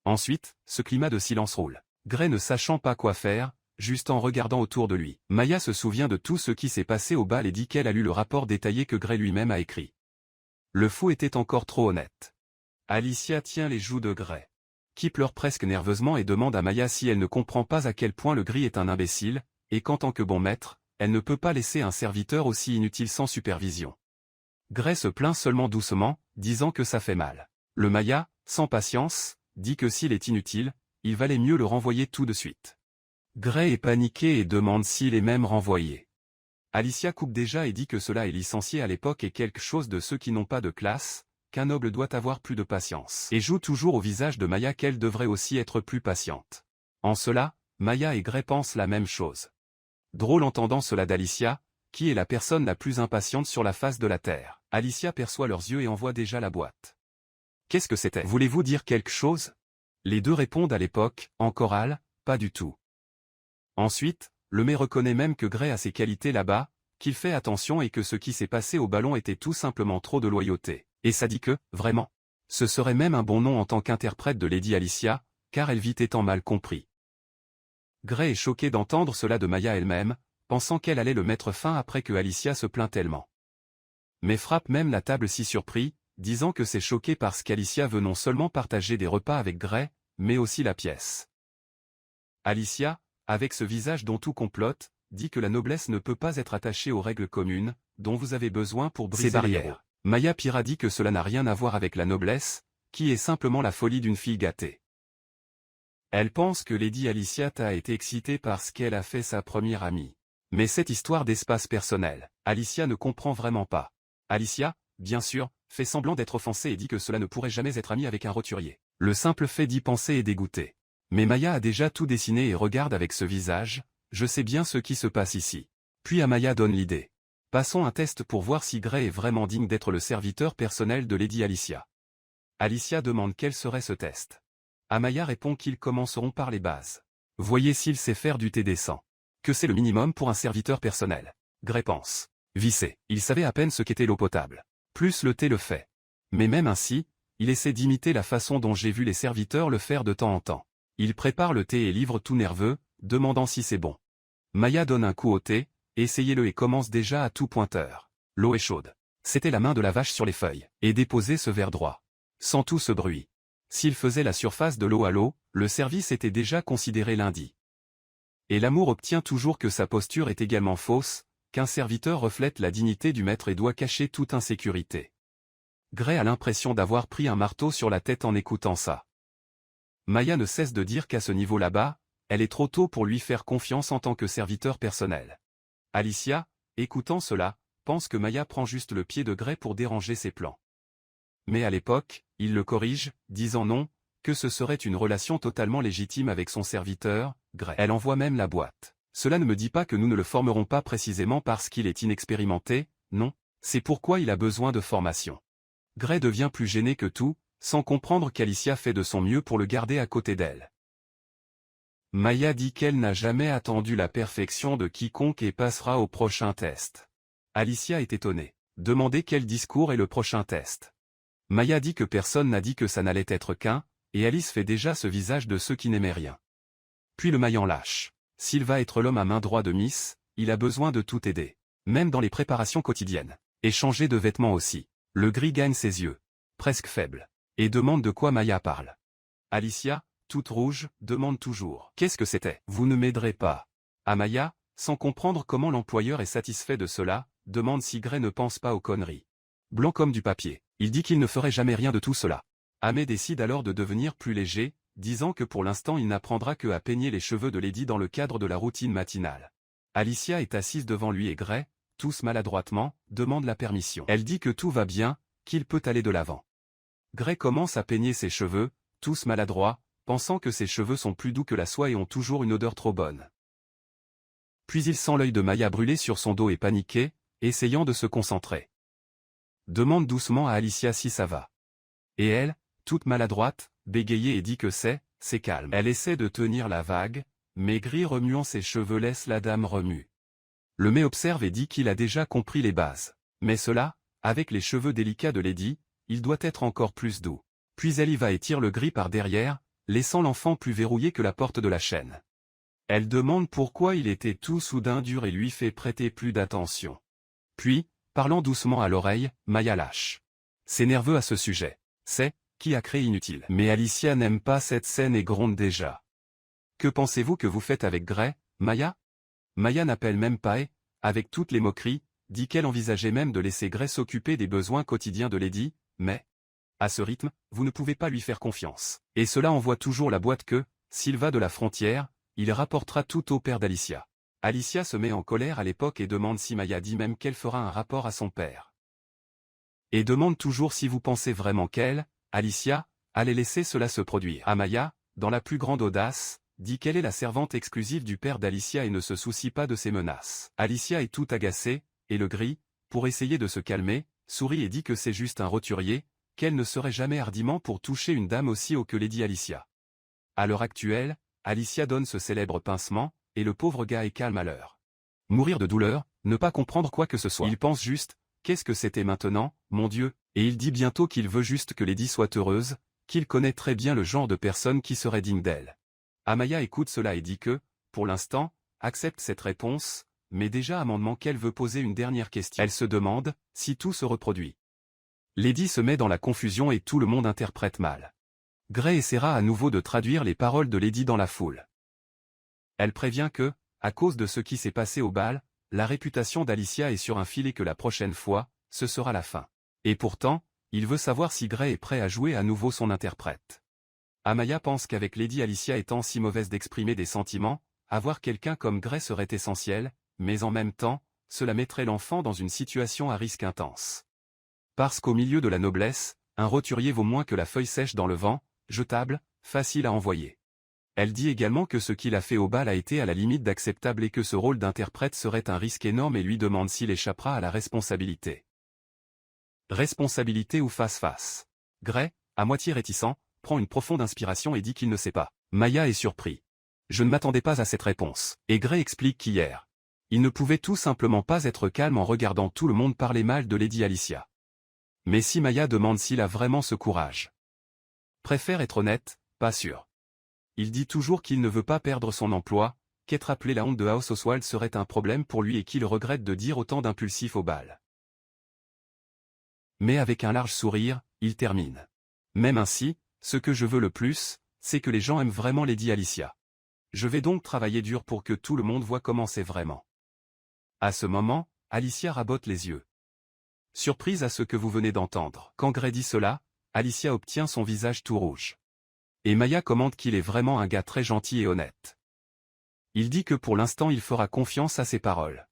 Ensuite, ce climat de silence roule. Gray ne sachant pas quoi faire, juste en regardant autour de lui. Maya se souvient de tout ce qui s'est passé au bal et dit qu'elle a lu le rapport détaillé que Gray lui-même a écrit. Le fou était encore trop honnête. Alicia tient les joues de Gray, qui pleure presque nerveusement et demande à Maya si elle ne comprend pas à quel point le gris est un imbécile, et qu'en tant que bon maître, elle ne peut pas laisser un serviteur aussi inutile sans supervision. Gray se plaint seulement doucement, disant que ça fait mal. Le Maya, sans patience, dit que s'il est inutile, il valait mieux le renvoyer tout de suite. Gray est paniqué et demande s'il est même renvoyé. Alicia coupe déjà et dit que cela est licencié à l'époque et quelque chose de ceux qui n'ont pas de classe, qu'un noble doit avoir plus de patience. Et joue toujours au visage de Maya qu'elle devrait aussi être plus patiente. En cela, Maya et Gray pensent la même chose. Drôle entendant cela d'Alicia, qui est la personne la plus impatiente sur la face de la Terre. Alicia perçoit leurs yeux et envoie déjà la boîte. Qu'est-ce que c'était? Voulez-vous dire quelque chose? Les deux répondent à l'époque, en chorale, pas du tout. Ensuite, le mec reconnaît même que Gray a ses qualités là-bas, qu'il fait attention et que ce qui s'est passé au ballon était tout simplement trop de loyauté. Et ça dit que, vraiment, ce serait même un bon nom en tant qu'interprète de Lady Alicia, car elle vit étant mal compris. Gray est choqué d'entendre cela de Maya elle-même, pensant qu'elle allait le mettre fin après que Alicia se plaint tellement. Mais frappe même la table si surpris, disant que c'est choqué parce qu'Alicia veut non seulement partager des repas avec Gray, mais aussi la pièce. Alicia, avec ce visage dont tout complote, dit que la noblesse ne peut pas être attachée aux règles communes, dont vous avez besoin pour briser ces barrières. Maya Pira dit que cela n'a rien à voir avec la noblesse, qui est simplement la folie d'une fille gâtée. Elle pense que Lady Alicia a été excitée parce qu'elle a fait sa première amie. Mais cette histoire d'espace personnel, Alicia ne comprend vraiment pas. Alicia, bien sûr, fait semblant d'être offensée et dit que cela ne pourrait jamais être amie avec un roturier. Le simple fait d'y penser est dégoûté. Mais Maya a déjà tout dessiné et regarde avec ce visage, je sais bien ce qui se passe ici. Puis Amaya donne l'idée. Passons un test pour voir si Gray est vraiment digne d'être le serviteur personnel de Lady Alicia. Alicia demande quel serait ce test. Amaya répond qu'ils commenceront par les bases. Voyez s'il sait faire du thé décent. Que c'est le minimum pour un serviteur personnel. Gray pense. Vissé, il savait à peine ce qu'était l'eau potable. Plus le thé le fait. Mais même ainsi, il essaie d'imiter la façon dont j'ai vu les serviteurs le faire de temps en temps. Il prépare le thé et livre tout nerveux, demandant si c'est bon. Maya donne un coup au thé, essayez-le et commence déjà à tout pointeur. L'eau est chaude. C'était la main de la vache sur les feuilles, et déposer ce verre droit. Sans tout ce bruit. S'il faisait la surface de l'eau à l'eau, le service était déjà considéré lundi. Et l'amour obtient toujours que sa posture est également fausse, qu'un serviteur reflète la dignité du maître et doit cacher toute insécurité. Gray a l'impression d'avoir pris un marteau sur la tête en écoutant ça. Maya ne cesse de dire qu'à ce niveau là-bas, elle est trop tôt pour lui faire confiance en tant que serviteur personnel. Alicia, écoutant cela, pense que Maya prend juste le pied de Gray pour déranger ses plans. Mais à l'époque, il le corrige, disant non, que ce serait une relation totalement légitime avec son serviteur, Gray. Elle envoie même la boîte. Cela ne me dit pas que nous ne le formerons pas précisément parce qu'il est inexpérimenté, non, c'est pourquoi il a besoin de formation. Gray devient plus gêné que tout, sans comprendre qu'Alicia fait de son mieux pour le garder à côté d'elle. Maya dit qu'elle n'a jamais attendu la perfection de quiconque et passera au prochain test. Alicia est étonnée. Demandez quel discours est le prochain test. Maya dit que personne n'a dit que ça n'allait être qu'un, et Alice fait déjà ce visage de ceux qui n'aimaient rien. Puis le maillant lâche. S'il va être l'homme à main droit de Miss, il a besoin de tout aider. Même dans les préparations quotidiennes. Et changer de vêtements aussi. Le gris gagne ses yeux. Presque faible. Et demande de quoi Maya parle. Alicia, toute rouge, demande toujours. Qu'est-ce que c'était? Vous ne m'aiderez pas. Amaya, sans comprendre comment l'employeur est satisfait de cela, demande si Gray ne pense pas aux conneries. Blanc comme du papier. Il dit qu'il ne ferait jamais rien de tout cela. Amé décide alors de devenir plus léger, disant que pour l'instant il n'apprendra que à peigner les cheveux de Lady dans le cadre de la routine matinale. Alicia est assise devant lui et Gray, tous maladroitement, demande la permission. Elle dit que tout va bien, qu'il peut aller de l'avant. Gray commence à peigner ses cheveux, tous maladroits, pensant que ses cheveux sont plus doux que la soie et ont toujours une odeur trop bonne. Puis il sent l'œil de Maya brûler sur son dos et paniquer, essayant de se concentrer. Demande doucement à Alicia si ça va. Et elle, toute maladroite, bégayée et dit que c'est calme. Elle essaie de tenir la vague, mais Gris remuant ses cheveux laisse la dame remue. Le mec observe et dit qu'il a déjà compris les bases. Mais cela, avec les cheveux délicats de Lady, il doit être encore plus doux. Puis elle y va et tire le Gris par derrière, laissant l'enfant plus verrouillé que la porte de la chaîne. Elle demande pourquoi il était tout soudain dur et lui fait prêter plus d'attention. Puis, parlant doucement à l'oreille, Maya lâche. C'est nerveux à ce sujet. C'est, qui a créé inutile. Mais Alicia n'aime pas cette scène et gronde déjà. Que pensez-vous que vous faites avec Gray, Maya? Maya n'appelle même pas et, avec toutes les moqueries, dit qu'elle envisageait même de laisser Gray s'occuper des besoins quotidiens de Lady, mais, à ce rythme, vous ne pouvez pas lui faire confiance. Et cela envoie toujours la boîte que, s'il va de la frontière, il rapportera tout au père d'Alicia. Alicia se met en colère à l'époque et demande si Maya dit même qu'elle fera un rapport à son père. Et demande toujours si vous pensez vraiment qu'elle, Alicia, allait laisser cela se produire. Amaya, dans la plus grande audace, dit qu'elle est la servante exclusive du père d'Alicia et ne se soucie pas de ses menaces. Alicia est tout agacée, et le gris, pour essayer de se calmer, sourit et dit que c'est juste un roturier, qu'elle ne serait jamais hardiment pour toucher une dame aussi haut que Lady Alicia. À l'heure actuelle, Alicia donne ce célèbre pincement, et le pauvre gars est calme à l'heure. Mourir de douleur, ne pas comprendre quoi que ce soit. Il pense juste, qu'est-ce que c'était maintenant, mon Dieu, et il dit bientôt qu'il veut juste que Lady soit heureuse, qu'il connaît très bien le genre de personne qui serait digne d'elle. Amaya écoute cela et dit que, pour l'instant, accepte cette réponse, mais déjà amendement qu'elle veut poser une dernière question. Elle se demande, si tout se reproduit. Lady se met dans la confusion et tout le monde interprète mal. Gray essaiera à nouveau de traduire les paroles de Lady dans la foule. Elle prévient que, à cause de ce qui s'est passé au bal, la réputation d'Alicia est sur un fil et que la prochaine fois, ce sera la fin. Et pourtant, il veut savoir si Gray est prêt à jouer à nouveau son interprète. Amaya pense qu'avec Lady Alicia étant si mauvaise d'exprimer des sentiments, avoir quelqu'un comme Gray serait essentiel, mais en même temps, cela mettrait l'enfant dans une situation à risque intense. Parce qu'au milieu de la noblesse, un roturier vaut moins que la feuille sèche dans le vent, jetable, facile à envoyer. Elle dit également que ce qu'il a fait au bal a été à la limite d'acceptable et que ce rôle d'interprète serait un risque énorme et lui demande s'il échappera à la responsabilité. Responsabilité ou face-face. Gray, à moitié réticent, prend une profonde inspiration et dit qu'il ne sait pas. Maya est surpris. Je ne m'attendais pas à cette réponse. Et Gray explique qu'hier, il ne pouvait tout simplement pas être calme en regardant tout le monde parler mal de Lady Alicia. Mais si Maya demande s'il a vraiment ce courage. Préfère être honnête, pas sûr. Il dit toujours qu'il ne veut pas perdre son emploi, qu'être appelé la honte de House Oswald serait un problème pour lui et qu'il regrette de dire autant d'impulsifs au bal. Mais avec un large sourire, il termine. Même ainsi, ce que je veux le plus, c'est que les gens aiment vraiment Lady Alicia. Je vais donc travailler dur pour que tout le monde voit comment c'est vraiment. À ce moment, Alicia rabote les yeux. Surprise à ce que vous venez d'entendre. Quand Gray dit cela, Alicia obtient son visage tout rouge. Et Maya commente qu'il est vraiment un gars très gentil et honnête. Il dit que pour l'instant il fera confiance à ses paroles.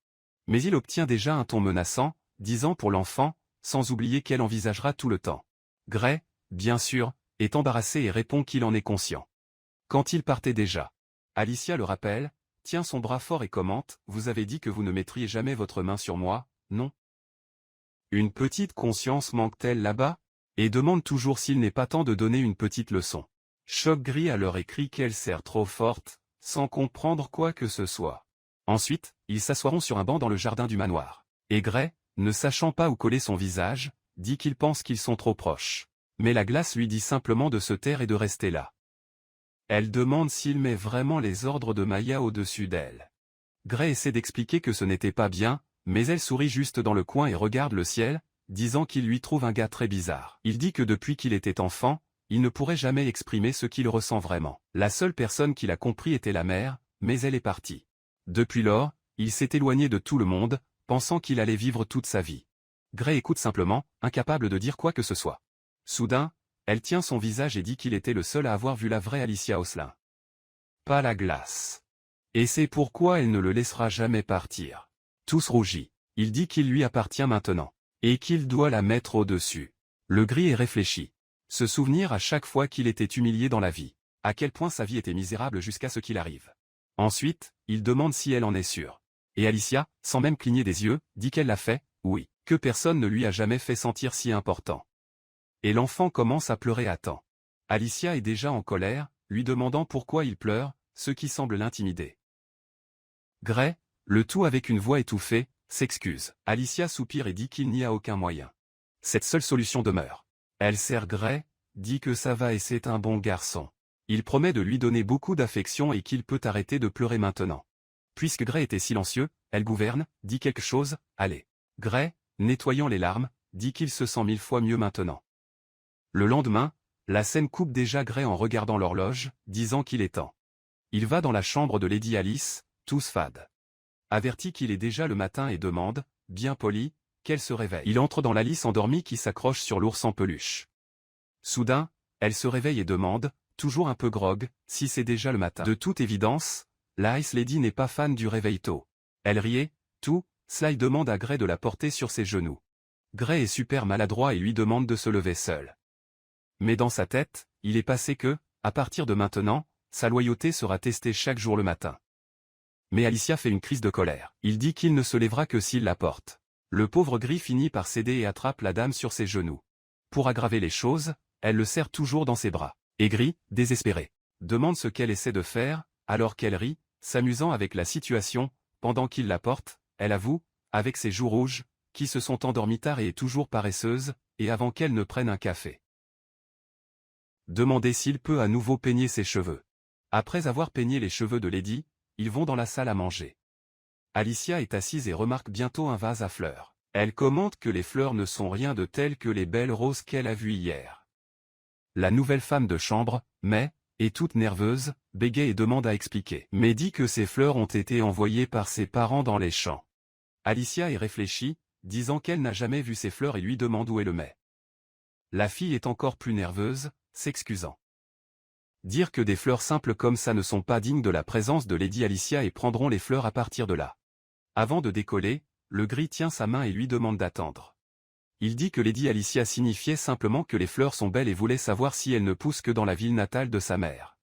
Mais il obtient déjà un ton menaçant, disant pour l'enfant, sans oublier qu'elle envisagera tout le temps. Gray, bien sûr, est embarrassé et répond qu'il en est conscient. Quand il partait déjà, Alicia le rappelle, tient son bras fort et commente, « Vous avez dit que vous ne mettriez jamais votre main sur moi, non ? Une petite conscience manque-t-elle là-bas ?» Et demande toujours s'il n'est pas temps de donner une petite leçon. Choc Gris à leur écrit qu'elle sert trop forte, sans comprendre quoi que ce soit. Ensuite, ils s'assoiront sur un banc dans le jardin du manoir. Et Gray, ne sachant pas où coller son visage, dit qu'il pense qu'ils sont trop proches. Mais la glace lui dit simplement de se taire et de rester là. Elle demande s'il met vraiment les ordres de Maya au-dessus d'elle. Gray essaie d'expliquer que ce n'était pas bien, mais elle sourit juste dans le coin et regarde le ciel, disant qu'il lui trouve un gars très bizarre. Il dit que depuis qu'il était enfant, il ne pourrait jamais exprimer ce qu'il ressent vraiment. La seule personne qui l'a compris était la mère, mais elle est partie. Depuis lors, il s'est éloigné de tout le monde, pensant qu'il allait vivre toute sa vie. Gray écoute simplement, incapable de dire quoi que ce soit. Soudain, elle tient son visage et dit qu'il était le seul à avoir vu la vraie Alicia Oslin. Pas la glace. Et c'est pourquoi elle ne le laissera jamais partir. Tous rougit. Il dit qu'il lui appartient maintenant. Et qu'il doit la mettre au-dessus. Le Gris est réfléchi. Se souvenir à chaque fois qu'il était humilié dans la vie. À quel point sa vie était misérable jusqu'à ce qu'il arrive. Ensuite, il demande si elle en est sûre. Et Alicia, sans même cligner des yeux, dit qu'elle l'a fait, oui, que personne ne lui a jamais fait sentir si important. Et l'enfant commence à pleurer à temps. Alicia est déjà en colère, lui demandant pourquoi il pleure, ce qui semble l'intimider. Gray, le tout avec une voix étouffée, s'excuse. Alicia soupire et dit qu'il n'y a aucun moyen. Cette seule solution demeure. Elle serre Gray, dit que ça va et c'est un bon garçon. Il promet de lui donner beaucoup d'affection et qu'il peut arrêter de pleurer maintenant. Puisque Gray était silencieux, elle gouverne, dit quelque chose, allez. Gray, nettoyant les larmes, dit qu'il se sent 1000 fois mieux maintenant. Le lendemain, la scène coupe déjà Gray en regardant l'horloge, disant qu'il est temps. Il va dans la chambre de Lady Alice, tous fades. Averti qu'il est déjà le matin et demande, bien poli, qu'elle se réveille. Il entre dans l'Alice endormie qui s'accroche sur l'ours en peluche. Soudain, elle se réveille et demande, toujours un peu grog, si c'est déjà le matin. De toute évidence, la Ice Lady n'est pas fan du réveil tôt. Elle riait, tout, Sly demande à Gray de la porter sur ses genoux. Gray est super maladroit et lui demande de se lever seul. Mais dans sa tête, il est passé que, à partir de maintenant, sa loyauté sera testée chaque jour le matin. Mais Alicia fait une crise de colère. Il dit qu'il ne se lèvera que s'il la porte. Le pauvre Gris finit par céder et attrape la dame sur ses genoux. Pour aggraver les choses, elle le serre toujours dans ses bras. Et Gris, désespéré, demande ce qu'elle essaie de faire, alors qu'elle rit, s'amusant avec la situation, pendant qu'il la porte, elle avoue, avec ses joues rouges, qui se sont endormies tard et est toujours paresseuse, et avant qu'elle ne prenne un café. Demandez s'il peut à nouveau peigner ses cheveux. Après avoir peigné les cheveux de Lady, ils vont dans la salle à manger. Alicia est assise et remarque bientôt un vase à fleurs. Elle commente que les fleurs ne sont rien de tel que les belles roses qu'elle a vues hier. La nouvelle femme de chambre, May, est toute nerveuse, bégaye et demande à expliquer. Mais dit que ces fleurs ont été envoyées par ses parents dans les champs. Alicia y réfléchit, disant qu'elle n'a jamais vu ces fleurs et lui demande où est le May. La fille est encore plus nerveuse, s'excusant. Dire que des fleurs simples comme ça ne sont pas dignes de la présence de Lady Alicia et prendront les fleurs à partir de là. Avant de décoller, le Gris tient sa main et lui demande d'attendre. Il dit que Lady Alicia signifiait simplement que les fleurs sont belles et voulait savoir si elles ne poussent que dans la ville natale de sa mère.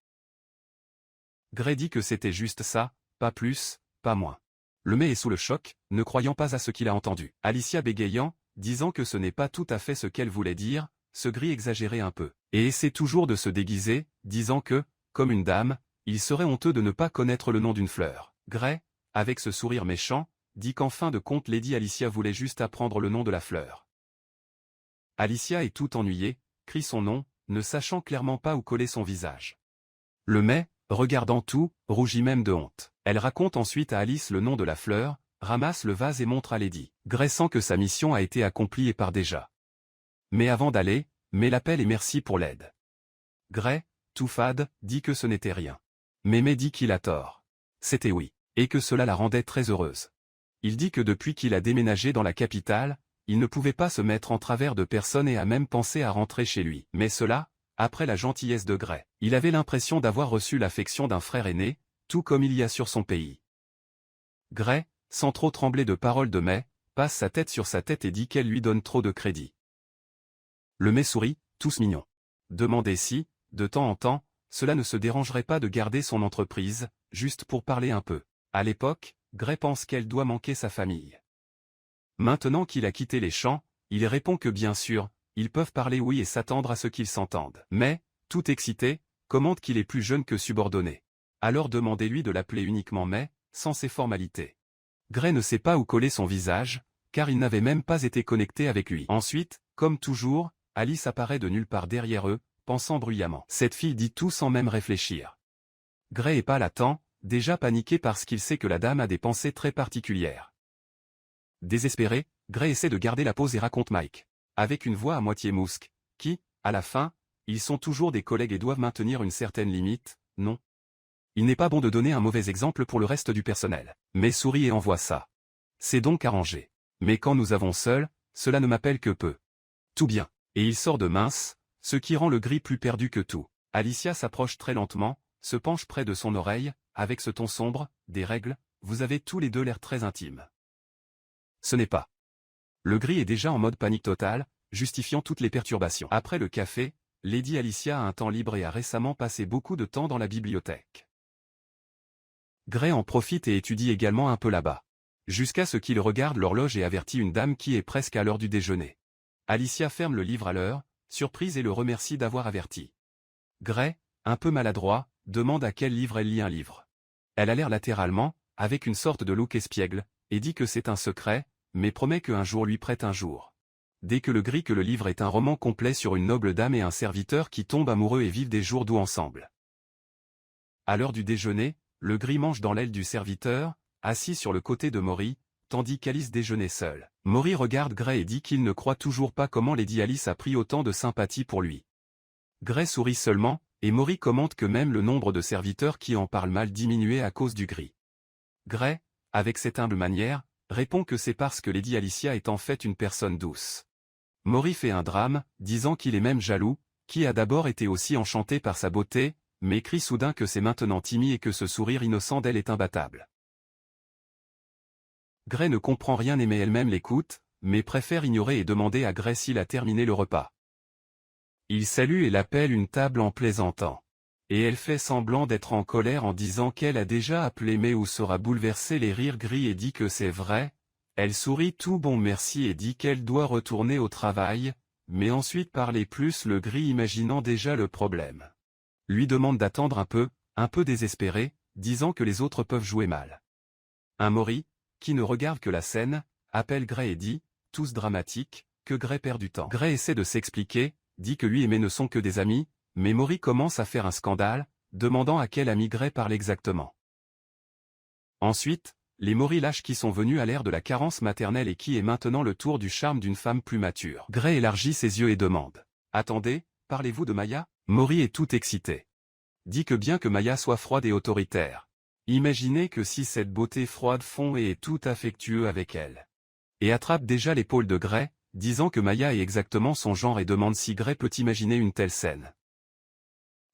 Gray dit que c'était juste ça, pas plus, pas moins. Le May est sous le choc, ne croyant pas à ce qu'il a entendu. Alicia bégayant, disant que ce n'est pas tout à fait ce qu'elle voulait dire, ce Gris exagérait un peu, et essaie toujours de se déguiser, disant que, comme une dame, il serait honteux de ne pas connaître le nom d'une fleur. Gray, avec ce sourire méchant, dit qu'en fin de compte Lady Alicia voulait juste apprendre le nom de la fleur. Alicia est tout ennuyée, crie son nom, ne sachant clairement pas où coller son visage. Le May, regardant tout, rougit même de honte. Elle raconte ensuite à Alice le nom de la fleur, ramasse le vase et montre à Lady. Gray sent que sa mission a été accomplie et part déjà. Mais avant d'aller, May l'appelle et merci pour l'aide. Gray, tout fade, dit que ce n'était rien. Mais May dit qu'il a tort. C'était oui, et que cela la rendait très heureuse. Il dit que depuis qu'il a déménagé dans la capitale, il ne pouvait pas se mettre en travers de personne et a même pensé à rentrer chez lui. Mais cela, après la gentillesse de Gray. Il avait l'impression d'avoir reçu l'affection d'un frère aîné, tout comme il y a sur son pays. Gray, sans trop trembler de paroles de May, passe sa tête sur sa tête et dit qu'elle lui donne trop de crédit. Le May sourit, tous mignons. Demandez si, de temps en temps, cela ne se dérangerait pas de garder son entreprise, juste pour parler un peu. À l'époque, Gray pense qu'elle doit manquer sa famille. Maintenant qu'il a quitté les champs, il répond que bien sûr, ils peuvent parler oui et s'attendre à ce qu'ils s'entendent. Mais, tout excité, commente qu'il est plus jeune que subordonné. Alors demandez-lui de l'appeler uniquement May, sans ces formalités. Gray ne sait pas où coller son visage, car il n'avait même pas été connecté avec lui. Ensuite, comme toujours, Alice apparaît de nulle part derrière eux, pensant bruyamment. Cette fille dit tout sans même réfléchir. Gray est pas l'attend, déjà paniqué parce qu'il sait que la dame a des pensées très particulières. Désespéré, Gray essaie de garder la pose et raconte Mike, avec une voix à moitié mousque, qui, à la fin, ils sont toujours des collègues et doivent maintenir une certaine limite, non? Il n'est pas bon de donner un mauvais exemple pour le reste du personnel. Mais sourit et envoie ça. C'est donc arrangé. Mais quand nous avons seul, cela ne m'appelle que peu. Tout bien. Et il sort de mince, ce qui rend le Gris plus perdu que tout. Alicia s'approche très lentement, se penche près de son oreille, avec ce ton sombre, des règles, vous avez tous les deux l'air très intimes. Ce n'est pas. Le Gris est déjà en mode panique totale, justifiant toutes les perturbations. Après le café, Lady Alicia a un temps libre et a récemment passé beaucoup de temps dans la bibliothèque. Gray en profite et étudie également un peu là-bas. Jusqu'à ce qu'il regarde l'horloge et avertit une dame qui est presque à l'heure du déjeuner. Alicia ferme le livre à l'heure, surprise et le remercie d'avoir averti. Gray, un peu maladroit, demande à quel livre elle lit un livre. Elle a l'air latéralement, avec une sorte de look espiègle, et dit que c'est un secret, mais promet qu'un jour lui prête un jour. Dès que le Gris que le livre est un roman complet sur une noble dame et un serviteur qui tombent amoureux et vivent des jours doux ensemble. À l'heure du déjeuner, le Gris mange dans l'aile du serviteur, assis sur le côté de Maury, tandis qu'Alice déjeunait seule. Maury regarde Gray et dit qu'il ne croit toujours pas comment Lady Alice a pris autant de sympathie pour lui. Gray sourit seulement, et Maury commente que même le nombre de serviteurs qui en parlent mal diminuait à cause du Gris. Gray, avec cette humble manière, répond que c'est parce que Lady Alicia est en fait une personne douce. Maury fait un drame, disant qu'il est même jaloux, qui a d'abord été aussi enchanté par sa beauté, mais crie soudain que c'est maintenant timide et que ce sourire innocent d'elle est imbattable. Gray ne comprend rien mais elle-même l'écoute, mais préfère ignorer et demander à Gray s'il a terminé le repas. Il salue et l'appelle une table en plaisantant. Et elle fait semblant d'être en colère en disant qu'elle a déjà appelé mais où sera bouleversé les rires gris et dit que c'est vrai. Elle sourit tout bon merci et dit qu'elle doit retourner au travail, mais ensuite parler plus le gris imaginant déjà le problème. Lui demande d'attendre un peu désespéré, disant que les autres peuvent jouer mal. Un Maury, qui ne regarde que la scène, appelle Gray et dit, tous dramatiques, que Gray perd du temps. Gray essaie de s'expliquer, dit que lui et May ne sont que des amis, mais Maury commence à faire un scandale, demandant à quel ami Gray parle exactement. Ensuite, les Maury lâches qui sont venus à l'ère de la carence maternelle et qui est maintenant le tour du charme d'une femme plus mature. Gray élargit ses yeux et demande. Attendez, parlez-vous de Maya? Maury est tout excité. Dit que bien que Maya soit froide et autoritaire. Imaginez que si cette beauté froide fond et est tout affectueux avec elle. Et attrape déjà l'épaule de Gray, disant que Maya est exactement son genre et demande si Gray peut imaginer une telle scène.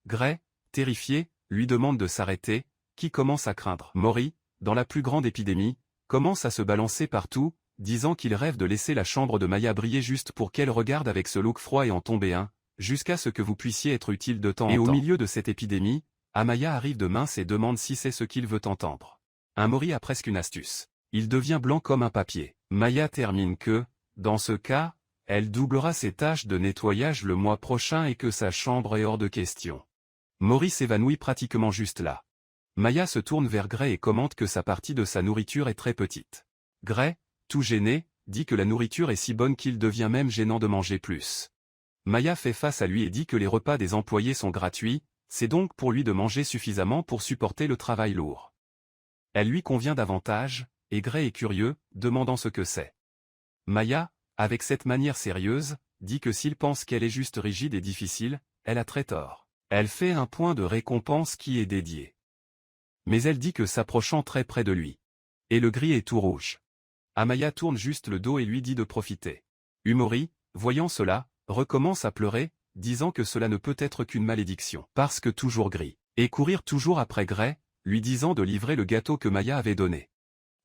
Gray, terrifié, lui demande de s'arrêter, qui commence à craindre. Maury, dans la plus grande épidémie, commence à se balancer partout, disant qu'il rêve de laisser la chambre de Maya briller juste pour qu'elle regarde avec ce look froid et en tomber jusqu'à ce que vous puissiez être utile de temps en temps. Et au milieu de cette épidémie, Amaya arrive de mince et demande si c'est ce qu'il veut entendre. Un Maury a presque une astuce. Il devient blanc comme un papier. Maya termine que, dans ce cas, elle doublera ses tâches de nettoyage le mois prochain et que sa chambre est hors de question. Maury s'évanouit pratiquement juste là. Maya se tourne vers Gray et commente que sa partie de sa nourriture est très petite. Gray, tout gêné, dit que la nourriture est si bonne qu'il devient même gênant de manger plus. Maya fait face à lui et dit que les repas des employés sont gratuits, c'est donc pour lui de manger suffisamment pour supporter le travail lourd. Elle lui convient davantage, et Gray est curieux, demandant ce que c'est. Maya, avec cette manière sérieuse, dit que s'il pense qu'elle est juste rigide et difficile, elle a très tort. Elle fait un point de récompense qui est dédié. Mais elle dit que s'approchant très près de lui. Et le gris est tout rouge. Amaya tourne juste le dos et lui dit de profiter. Maury, voyant cela, recommence à pleurer, disant que cela ne peut être qu'une malédiction. Parce que toujours gris. Et courir toujours après Gray, lui disant de livrer le gâteau que Maya avait donné.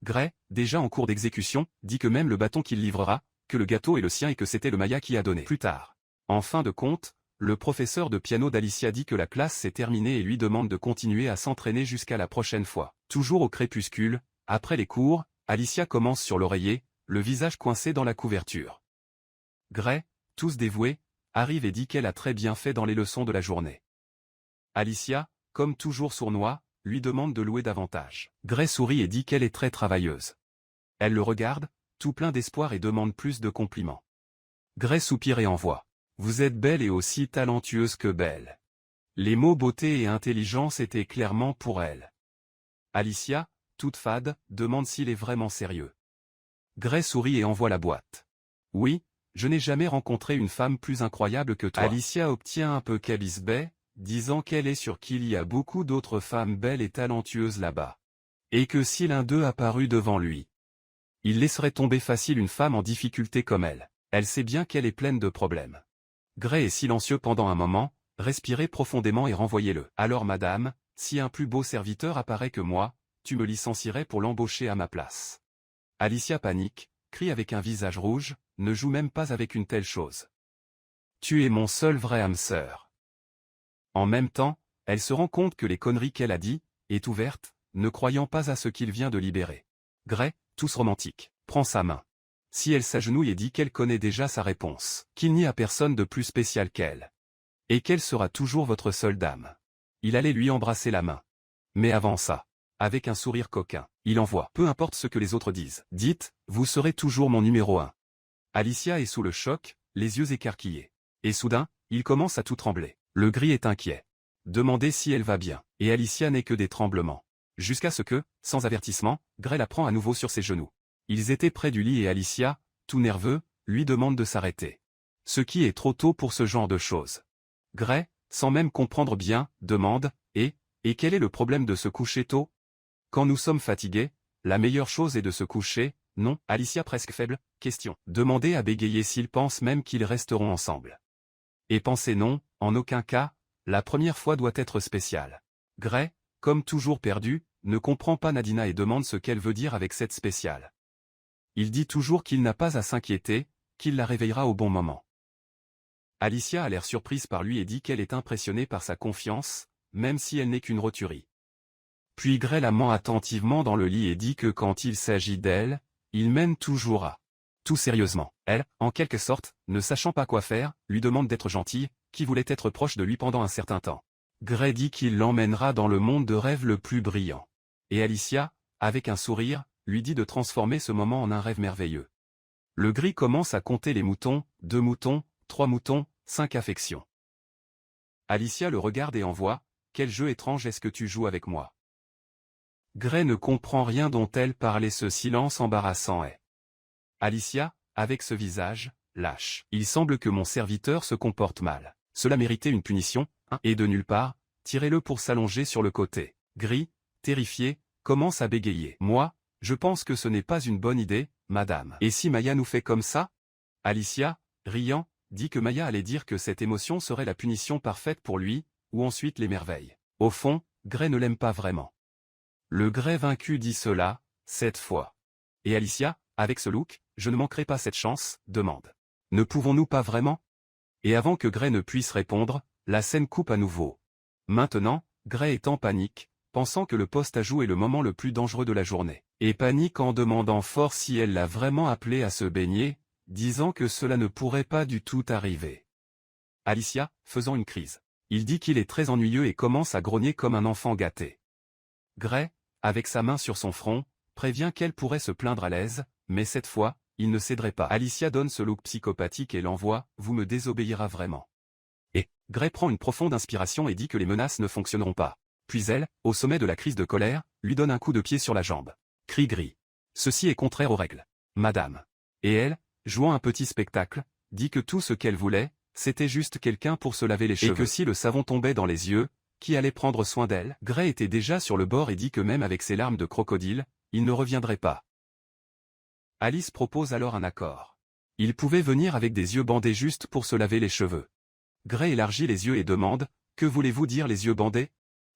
Gray, déjà en cours d'exécution, dit que même le bâton qu'il livrera, que le gâteau est le sien et que c'était le Maya qui a donné. Plus tard. En fin de compte, le professeur de piano d'Alicia dit que la classe s'est terminée et lui demande de continuer à s'entraîner jusqu'à la prochaine fois. Toujours au crépuscule, après les cours, Alicia commence sur l'oreiller, le visage coincé dans la couverture. Gray, tous dévoués, arrive et dit qu'elle a très bien fait dans les leçons de la journée. Alicia, comme toujours sournois, lui demande de louer davantage. Gray sourit et dit qu'elle est très travailleuse. Elle le regarde, tout plein d'espoir et demande plus de compliments. Gray soupire et envoie. Vous êtes belle et aussi talentueuse que belle. Les mots beauté et intelligence étaient clairement pour elle. Alicia, toute fade, demande s'il est vraiment sérieux. Gray sourit et envoie la boîte. Oui, je n'ai jamais rencontré une femme plus incroyable que toi. Alicia obtient un peu cabisbet, disant qu'elle est sûre qu'il y a beaucoup d'autres femmes belles et talentueuses là-bas. Et que si l'un d'eux apparut devant lui, il laisserait tomber facile une femme en difficulté comme elle. Elle sait bien qu'elle est pleine de problèmes. Gray est silencieux pendant un moment, respirez profondément et renvoyez-le. Alors madame, si un plus beau serviteur apparaît que moi, tu me licencierais pour l'embaucher à ma place. Alicia panique, crie avec un visage rouge, ne joue même pas avec une telle chose. Tu es mon seul vrai âme sœur. En même temps, elle se rend compte que les conneries qu'elle a dit, est ouverte, ne croyant pas à ce qu'il vient de libérer. Gray, tous romantiques, prend sa main. Si elle s'agenouille et dit qu'elle connaît déjà sa réponse, qu'il n'y a personne de plus spécial qu'elle. Et qu'elle sera toujours votre seule dame. Il allait lui embrasser la main. Mais avant ça, avec un sourire coquin, il envoie. Peu importe ce que les autres disent. Dites, vous serez toujours mon numéro 1. Alicia est sous le choc, les yeux écarquillés. Et soudain, il commence à tout trembler. Le gris est inquiet. Demandez si elle va bien. Et Alicia n'est que des tremblements. Jusqu'à ce que, sans avertissement, Gray la prend à nouveau sur ses genoux. Ils étaient près du lit et Alicia, tout nerveux, lui demande de s'arrêter. Ce qui est trop tôt pour ce genre de choses. Gray, sans même comprendre bien, demande, et quel est le problème de se coucher tôt? Quand nous sommes fatigués, la meilleure chose est de se coucher, non? Alicia presque faible, question. Demandez à bégayer s'ils pensent même qu'ils resteront ensemble. Et pensez non, en aucun cas, la première fois doit être spéciale. Gray, comme toujours perdu, ne comprend pas Nadina et demande ce qu'elle veut dire avec cette spéciale. Il dit toujours qu'il n'a pas à s'inquiéter, qu'il la réveillera au bon moment. Alicia a l'air surprise par lui et dit qu'elle est impressionnée par sa confiance, même si elle n'est qu'une roturie. Puis Gray la ment attentivement dans le lit et dit que quand il s'agit d'elle, il mène toujours à tout sérieusement. Elle, en quelque sorte, ne sachant pas quoi faire, lui demande d'être gentille, qui voulait être proche de lui pendant un certain temps. Gray dit qu'il l'emmènera dans le monde de rêve le plus brillant. Et Alicia, avec un sourire, lui dit de transformer ce moment en un rêve merveilleux. Le gris commence à compter les moutons, 2 moutons, 3 moutons, 5 affections. Alicia le regarde et envoie, « Quel jeu étrange est-ce que tu joues avec moi ?» Gray ne comprend rien dont elle parle et ce silence embarrassant est. Alicia, avec ce visage, lâche. Il semble que mon serviteur se comporte mal. Cela méritait une punition, et de nulle part, tirez-le pour s'allonger sur le côté. Gris, terrifié, commence à bégayer. Moi, je pense que ce n'est pas une bonne idée, madame. Et si Maya nous fait comme ça? Alicia, riant, dit que Maya allait dire que cette émotion serait la punition parfaite pour lui, ou ensuite l'émerveille. Au fond, Gray ne l'aime pas vraiment. Le Gray vaincu dit cela, cette fois. Et Alicia, avec ce look, je ne manquerai pas cette chance, demande. Ne pouvons-nous pas vraiment? Et avant que Gray ne puisse répondre, la scène coupe à nouveau. Maintenant, Gray est en panique, pensant que le poste-à-jour est le moment le plus dangereux de la journée. Et panique en demandant fort si elle l'a vraiment appelé à se baigner, disant que cela ne pourrait pas du tout arriver. Alicia, faisant une crise. Il dit qu'il est très ennuyeux et commence à grogner comme un enfant gâté. Gray, avec sa main sur son front, prévient qu'elle pourrait se plaindre à l'aise, mais cette fois, il ne céderait pas. Alicia donne ce look psychopathique et l'envoie, « Vous me désobéira vraiment. » Et, Gray prend une profonde inspiration et dit que les menaces ne fonctionneront pas. Puis elle, au sommet de la crise de colère, lui donne un coup de pied sur la jambe. Crie Gris. Ceci est contraire aux règles. Madame. Et elle, jouant un petit spectacle, dit que tout ce qu'elle voulait, c'était juste quelqu'un pour se laver les cheveux. Et que si le savon tombait dans les yeux, qui allait prendre soin d'elle? Gray était déjà sur le bord et dit que même avec ses larmes de crocodile, il ne reviendrait pas. Alice propose alors un accord. Il pouvait venir avec des yeux bandés juste pour se laver les cheveux. Gray élargit les yeux et demande, « Que voulez-vous dire les yeux bandés? »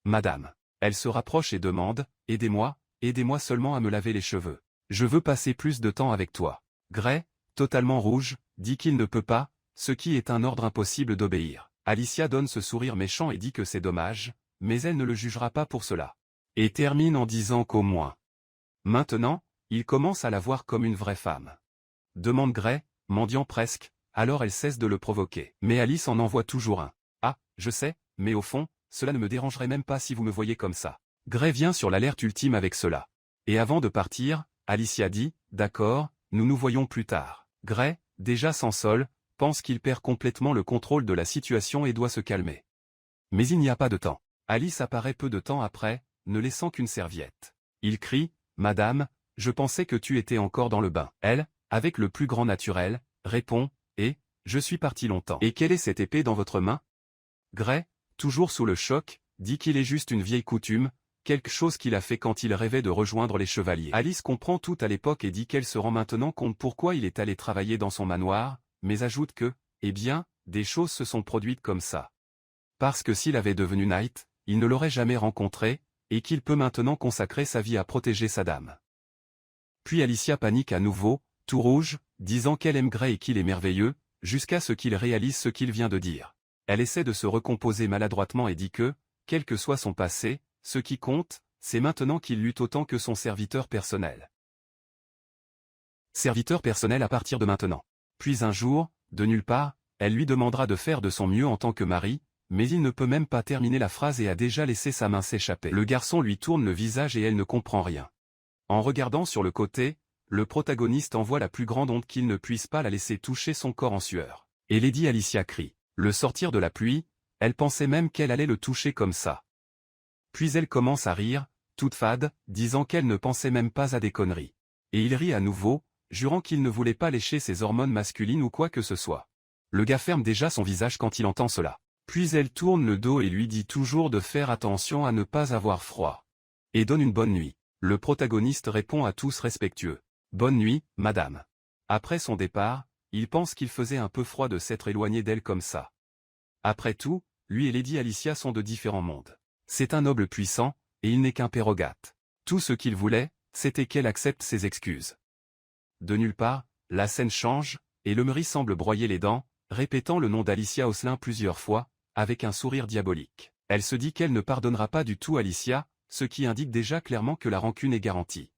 Madame. Elle se rapproche et demande, « Aidez-moi, aidez-moi seulement à me laver les cheveux. Je veux passer plus de temps avec toi. » Gray, totalement rouge, dit qu'il ne peut pas, ce qui est un ordre impossible d'obéir. Alicia donne ce sourire méchant et dit que c'est dommage, mais elle ne le jugera pas pour cela. Et termine en disant qu'au moins. Maintenant, il commence à la voir comme une vraie femme. Demande Gray, mendiant presque, alors elle cesse de le provoquer. Mais Alice en envoie toujours un. Ah, je sais, mais au fond, cela ne me dérangerait même pas si vous me voyez comme ça. Gray vient sur l'alerte ultime avec cela. Et avant de partir, Alicia dit, d'accord, nous nous voyons plus tard. Gray, déjà sans sol, pense qu'il perd complètement le contrôle de la situation et doit se calmer. Mais il n'y a pas de temps. Alice apparaît peu de temps après, ne laissant qu'une serviette. Il crie, Madame, je pensais que tu étais encore dans le bain. Elle, avec le plus grand naturel, répond, je suis parti longtemps. Et quelle est cette épée dans votre main? Gray, toujours sous le choc, dit qu'il est juste une vieille coutume, quelque chose qu'il a fait quand il rêvait de rejoindre les chevaliers. Alice comprend tout à l'époque et dit qu'elle se rend maintenant compte pourquoi il est allé travailler dans son manoir, mais ajoute que, eh bien, des choses se sont produites comme ça. Parce que s'il avait devenu knight, il ne l'aurait jamais rencontré, et qu'il peut maintenant consacrer sa vie à protéger sa dame. Puis Alicia panique à nouveau, tout rouge, disant qu'elle aime Gray et qu'il est merveilleux, jusqu'à ce qu'il réalise ce qu'il vient de dire. Elle essaie de se recomposer maladroitement et dit que, quel que soit son passé, ce qui compte, c'est maintenant qu'il lutte autant que son serviteur personnel. Serviteur personnel à partir de maintenant. Puis un jour, de nulle part, elle lui demandera de faire de son mieux en tant que mari, mais il ne peut même pas terminer la phrase et a déjà laissé sa main s'échapper. Le garçon lui tourne le visage et elle ne comprend rien. En regardant sur le côté, le protagoniste envoie la plus grande honte qu'il ne puisse pas la laisser toucher son corps en sueur. Et Lady Alicia crie. Le sortir de la pluie, elle pensait même qu'elle allait le toucher comme ça. Puis elle commence à rire, toute fade, disant qu'elle ne pensait même pas à des conneries. Et il rit à nouveau, jurant qu'il ne voulait pas lécher ses hormones masculines ou quoi que ce soit. Le gars ferme déjà son visage quand il entend cela. Puis elle tourne le dos et lui dit toujours de faire attention à ne pas avoir froid. Et donne une bonne nuit. Le protagoniste répond à tous respectueux. Bonne nuit, madame. Après son départ, il pense qu'il faisait un peu froid de s'être éloigné d'elle comme ça. Après tout, lui et Lady Alicia sont de différents mondes. C'est un noble puissant, et il n'est qu'un pérogate. Tout ce qu'il voulait, c'était qu'elle accepte ses excuses. De nulle part, la scène change, et Lemery semble broyer les dents, répétant le nom d'Alicia Osselin plusieurs fois, avec un sourire diabolique. Elle se dit qu'elle ne pardonnera pas du tout Alicia, ce qui indique déjà clairement que la rancune est garantie.